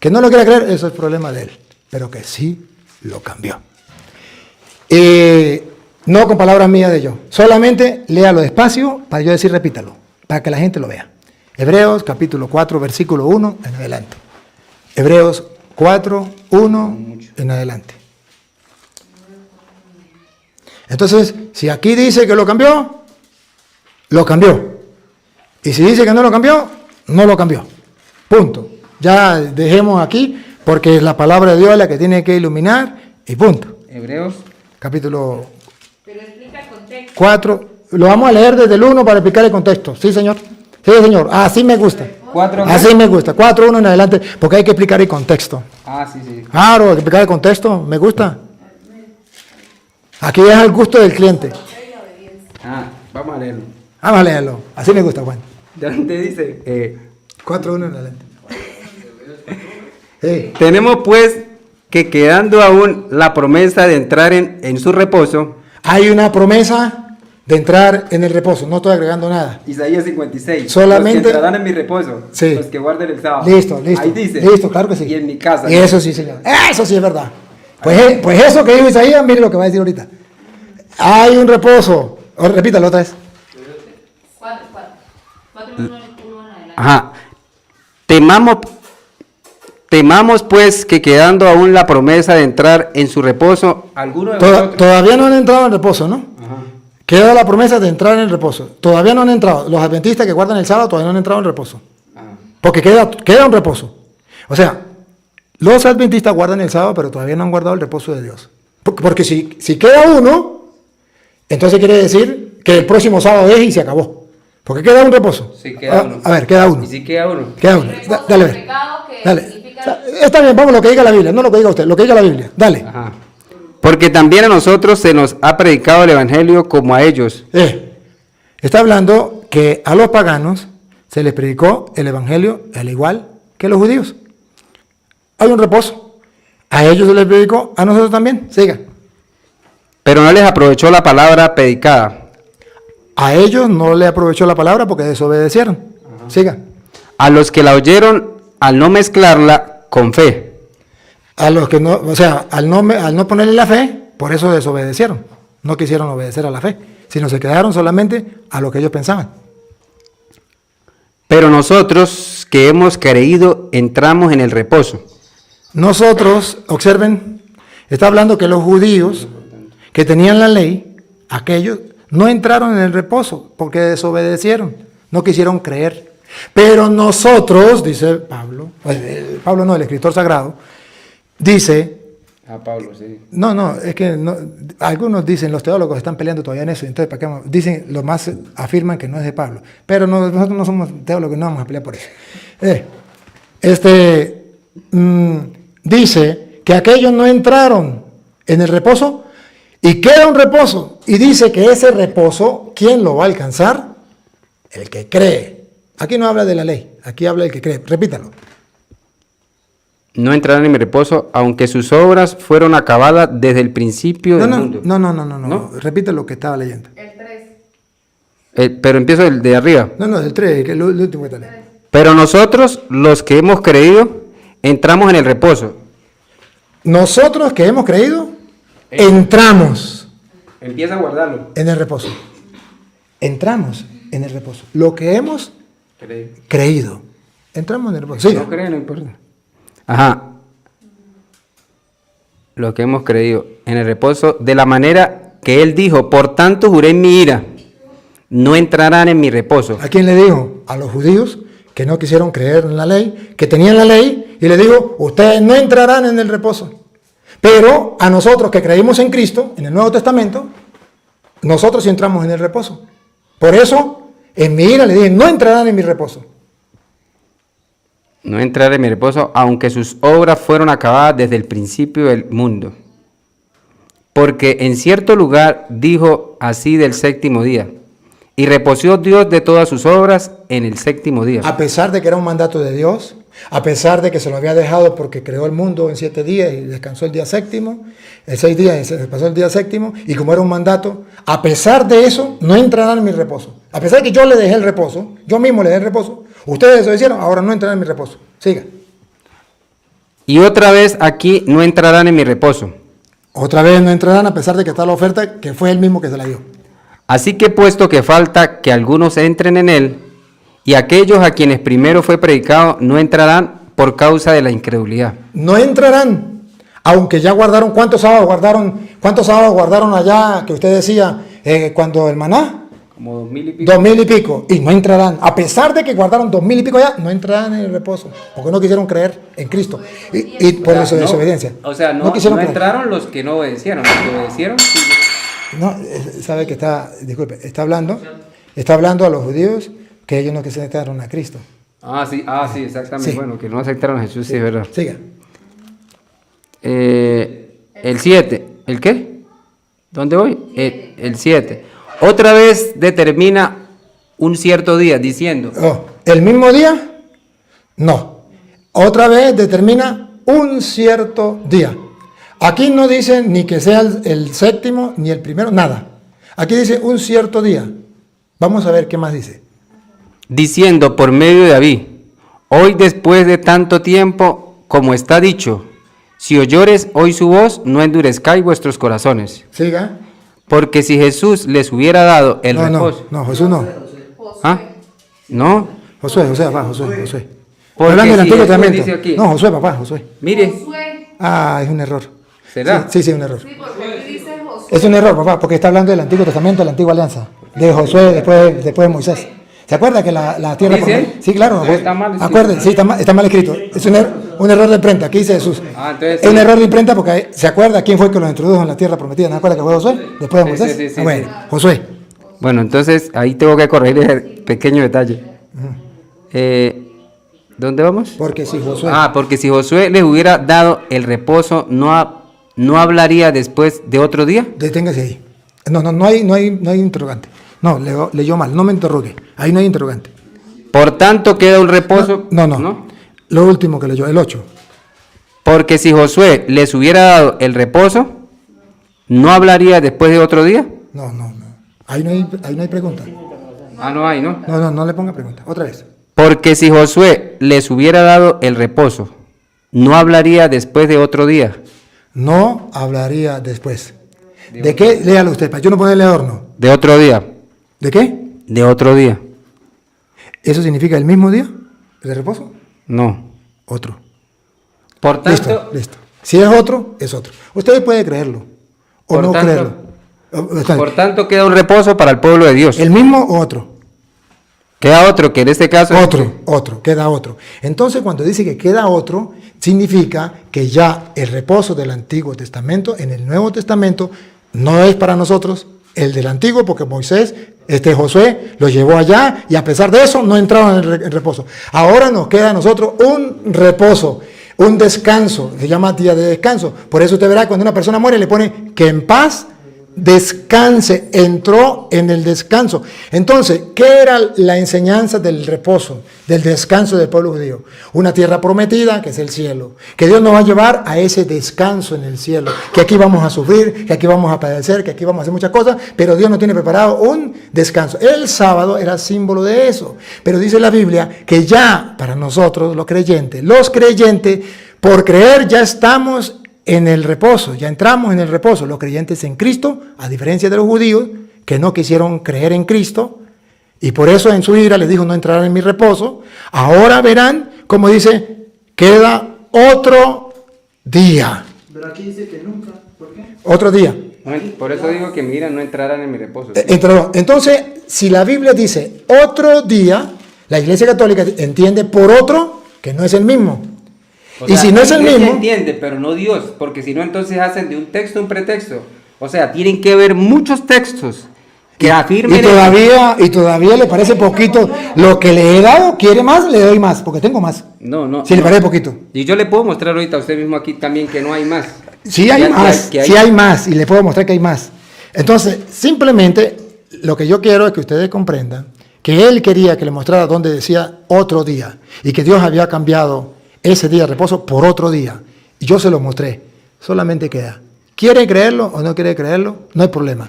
Que no lo quiera creer, eso es problema de él. Pero que sí lo cambió. No con palabras mías de yo. Solamente léalo despacio para yo decir repítalo. Para que la gente lo vea. Hebreos capítulo 4, versículo 1 en adelante. Hebreos 4, 1 en adelante. Entonces, si aquí dice que lo cambió, lo cambió. Y si dice que no lo cambió, no lo cambió. Punto. Ya dejemos aquí, porque es la palabra de Dios la que tiene que iluminar, y punto. Hebreos. Pero Capítulo explica el contexto. 4. Lo vamos a leer desde el 1 para explicar el contexto. ¿Sí, señor? Sí, señor. Así me gusta. 4. Así me gusta. 4, 1 en adelante, porque hay que explicar el contexto. Sí. Claro, hay que explicar el contexto. Me gusta. Aquí es al gusto del cliente. Vamos a leerlo. Vamos a leerlo. Así me gusta, Juan. ¿Dónde dice? 4:1 en adelante. Sí. Tenemos pues que quedando aún la promesa de entrar en su reposo. Hay una promesa de entrar en el reposo, no estoy agregando nada. Isaías 56. Solamente- Los que entrarán en mi reposo. Sí. Los que guarden el sábado. Listo. Ahí dice. Listo, claro que sí. Y en mi casa. Y eso sí, señor. Eso sí es verdad. Pues eso que dijo Isaías, mire lo que va a decir ahorita. Hay un reposo. Ahora, repítalo otra vez. 4, 1 en adelante. Ajá. Temamos pues que quedando aún la promesa de entrar en su reposo, alguno de vosotros. Todavía no han entrado en reposo, ¿no? Ajá. Queda la promesa de entrar en el reposo. Todavía no han entrado. Los adventistas que guardan el sábado todavía no han entrado en reposo. Ajá. Porque queda un reposo. O sea, los adventistas guardan el sábado, pero todavía no han guardado el reposo de Dios. Porque si queda uno, entonces quiere decir que el próximo sábado es y se acabó. Porque queda un reposo. Sí, queda uno. A ver, queda uno. Y si queda uno. Queda uno. El reposo Dale, a del ver. pecado que Dale. significa- Está bien, vamos a lo que diga la Biblia, no lo que diga usted, lo que diga la Biblia. Dale. Ajá. Porque también a nosotros se nos ha predicado el evangelio como a ellos. Está hablando que a los paganos se les predicó el evangelio al igual que a los judíos. Hay un reposo. A ellos se les predicó, a nosotros también. Siga. Pero no les aprovechó la palabra predicada. A ellos no le aprovechó la palabra porque desobedecieron. Siga. A los que la oyeron al no mezclarla con fe. A los que no, o sea, al no ponerle la fe, por eso desobedecieron. No quisieron obedecer a la fe, sino se quedaron solamente a lo que ellos pensaban. Pero nosotros que hemos creído entramos en el reposo. Nosotros, observen, está hablando que los judíos que tenían la ley, aquellos no entraron en el reposo porque desobedecieron, no quisieron creer. Pero nosotros, dice Pablo, Pablo no, el escritor sagrado, dice, Pablo, sí. no, es que algunos dicen, los teólogos están peleando todavía en eso, entonces ¿para qué vamos? Dicen, los más afirman que no es de Pablo, pero nosotros no somos teólogos, no vamos a pelear por eso. Dice que aquellos no entraron en el reposo y queda un reposo, y dice que ese reposo, ¿quién lo va a alcanzar? El que cree. Aquí no habla de la ley, aquí habla el que cree, repítalo. No entrarán en mi reposo, aunque sus obras fueron acabadas desde el principio del mundo. No, repite lo que estaba leyendo. El 3. Pero empiezo de arriba. No, del 3, que es el último que está leyendo. Pero nosotros, los que hemos creído, entramos en el reposo. Nosotros que hemos creído, entramos Empieza a guardarlo. en el reposo. Entramos en el reposo. Lo que hemos creído. Entramos en el reposo. Sí. No creen, no importa. Ajá. Lo que hemos creído en el reposo, de la manera que él dijo, por tanto juré en mi ira, no entrarán en mi reposo. ¿A quién le dijo? A los judíos que no quisieron creer en la ley, que tenían la ley, y le dijo, ustedes no entrarán en el reposo. Pero a nosotros que creímos en Cristo, en el Nuevo Testamento, nosotros sí entramos en el reposo. Por eso, en mi ira le dije, no entrarán en mi reposo. No entrarán en mi reposo, aunque sus obras fueron acabadas desde el principio del mundo. Porque en cierto lugar dijo así del séptimo día, y reposó Dios de todas sus obras en el séptimo día. A pesar de que era un mandato de Dios, a pesar de que se lo había dejado porque creó el mundo en 7 días y descansó el día séptimo, el 6 días y se pasó el día séptimo, y como era un mandato, a pesar de eso, no entrarán en mi reposo. A pesar de que yo le dejé el reposo, yo mismo le dejé el reposo, ustedes desobedecieron, ahora no entrarán en mi reposo. Siga. Y otra vez aquí no entrarán en mi reposo. Otra vez no entrarán a pesar de que está la oferta, que fue él mismo que se la dio. Así que puesto que falta que algunos entren en él, y aquellos a quienes primero fue predicado no entrarán por causa de la incredulidad. No entrarán, aunque ya guardaron, ¿cuántos sábados guardaron allá, que usted decía, cuando el maná? Como 2000 y pico. 2000 y pico, y no entrarán, a pesar de que guardaron 2000 y pico allá, no entrarán en el reposo, porque no quisieron creer en Cristo, y por eso desobediencia. Quisieron creer. entraron los que no obedecieron, los que obedecieron. Sí. No, sabe que está hablando a los judíos que ellos no aceptaron a Cristo. Sí, exactamente. Sí. Bueno, que no aceptaron a Jesús, sí, es verdad. Siga. El 7, ¿el qué? ¿Dónde voy? El 7. Otra vez determina un cierto día, diciendo. Oh, ¿el mismo día? No. Otra vez determina un cierto día. Aquí no dice ni que sea el séptimo ni el primero, nada. Aquí dice un cierto día. Vamos a ver qué más dice. Diciendo por medio de David, hoy después de tanto tiempo, como está dicho, si oyores hoy su voz, no endurezcáis vuestros corazones. Siga. Porque si Jesús les hubiera dado el reposo. No, Jesús no. ¿Ah? ¿No? Josué, papá, Josué. Porque Hablando del si Antiguo Jesús Testamento. dice aquí. No, Josué, papá, Josué. Mire, Josué. Ah, es un error. ¿será? Sí, un error. Sí, porque aquí dice Josué. Es un error, papá, porque está hablando del Antiguo Testamento, de la Antigua Alianza, de Josué después de Moisés. ¿Se acuerda que la tierra... ¿Dice? Sí, claro. Pero está mal escrito. Acuérdense, sí, está mal escrito. Es un error de imprenta, aquí dice Jesús. Entonces, Es un error de imprenta porque se acuerda quién fue que los introdujo en la tierra prometida. ¿No se acuerda que fue Josué? Después de Moisés. Sí, Bueno, sí. Josué. Bueno, entonces ahí tengo que corregir ese pequeño detalle. ¿Dónde vamos? Porque si Josué... Porque si Josué les hubiera dado el reposo, no hablaría después de otro día. Deténgase ahí. No hay interrogante. No, leyó mal, no me interrogue. Ahí no hay interrogante. Por tanto, queda un reposo. No. Lo último que leyó, el 8. Porque si Josué les hubiera dado el reposo, ¿no hablaría después de otro día? No. Ahí no hay pregunta. No hay, ¿no? No le ponga pregunta. Otra vez. Porque si Josué les hubiera dado el reposo, ¿no hablaría después de otro día? No hablaría después. ¿De qué? Léalo usted, para yo no ponerle adorno. De otro día. ¿De qué? De otro día. ¿Eso significa el mismo día de reposo? No. Otro. Por tanto, Listo. Si es otro, es otro. Usted puede creerlo o Por no tanto- creerlo. Está bien. por tanto, queda un reposo para el pueblo de Dios. ¿El mismo o otro? Queda otro, que en este caso Queda otro. Entonces, cuando dice que queda otro, significa que ya el reposo del Antiguo Testamento, en el Nuevo Testamento, no es para nosotros el del Antiguo, porque Moisés, Josué, lo llevó allá, y a pesar de eso, no entraron en el reposo. Ahora nos queda a nosotros un reposo, un descanso, se llama día de descanso. Por eso usted verá, cuando una persona muere, le pone que en paz descanse, entró en el descanso. Entonces, ¿qué era la enseñanza del reposo, del descanso del pueblo judío? Una tierra prometida, que es el cielo, que Dios nos va a llevar a ese descanso en el cielo, que aquí vamos a sufrir, que aquí vamos a padecer, que aquí vamos a hacer muchas cosas, pero Dios nos tiene preparado un descanso. El sábado era símbolo de eso, pero dice la Biblia que ya para nosotros, los creyentes, por creer ya estamos en el reposo, ya entramos en el reposo, los creyentes en Cristo, a diferencia de los judíos que no quisieron creer en Cristo, y por eso en su ira les dijo no entrarán en mi reposo. Ahora verán, como dice, queda otro día. Pero aquí dice que nunca. ¿Por qué? Otro día. Por eso digo que no entrarán en mi reposo. Entonces, si la Biblia dice otro día, la Iglesia Católica entiende por otro que no es el mismo. Y si no es el mismo... entiende, pero no Dios, porque si no, entonces hacen de un texto un pretexto. O sea, tienen que haber muchos textos que afirmen... Y todavía le parece poquito. Lo que le he dado, quiere más, le doy más, porque tengo más. No. Si le parece poquito. Y yo le puedo mostrar ahorita a usted mismo aquí también que no hay más. Sí hay más, sí hay más, y le puedo mostrar que hay más. Entonces, simplemente, lo que yo quiero es que ustedes comprendan que él quería que le mostrara donde decía otro día, y que Dios había cambiado ese día de reposo por otro día. Y yo se lo mostré. Solamente queda. ¿Quiere creerlo o no quiere creerlo? No hay problema.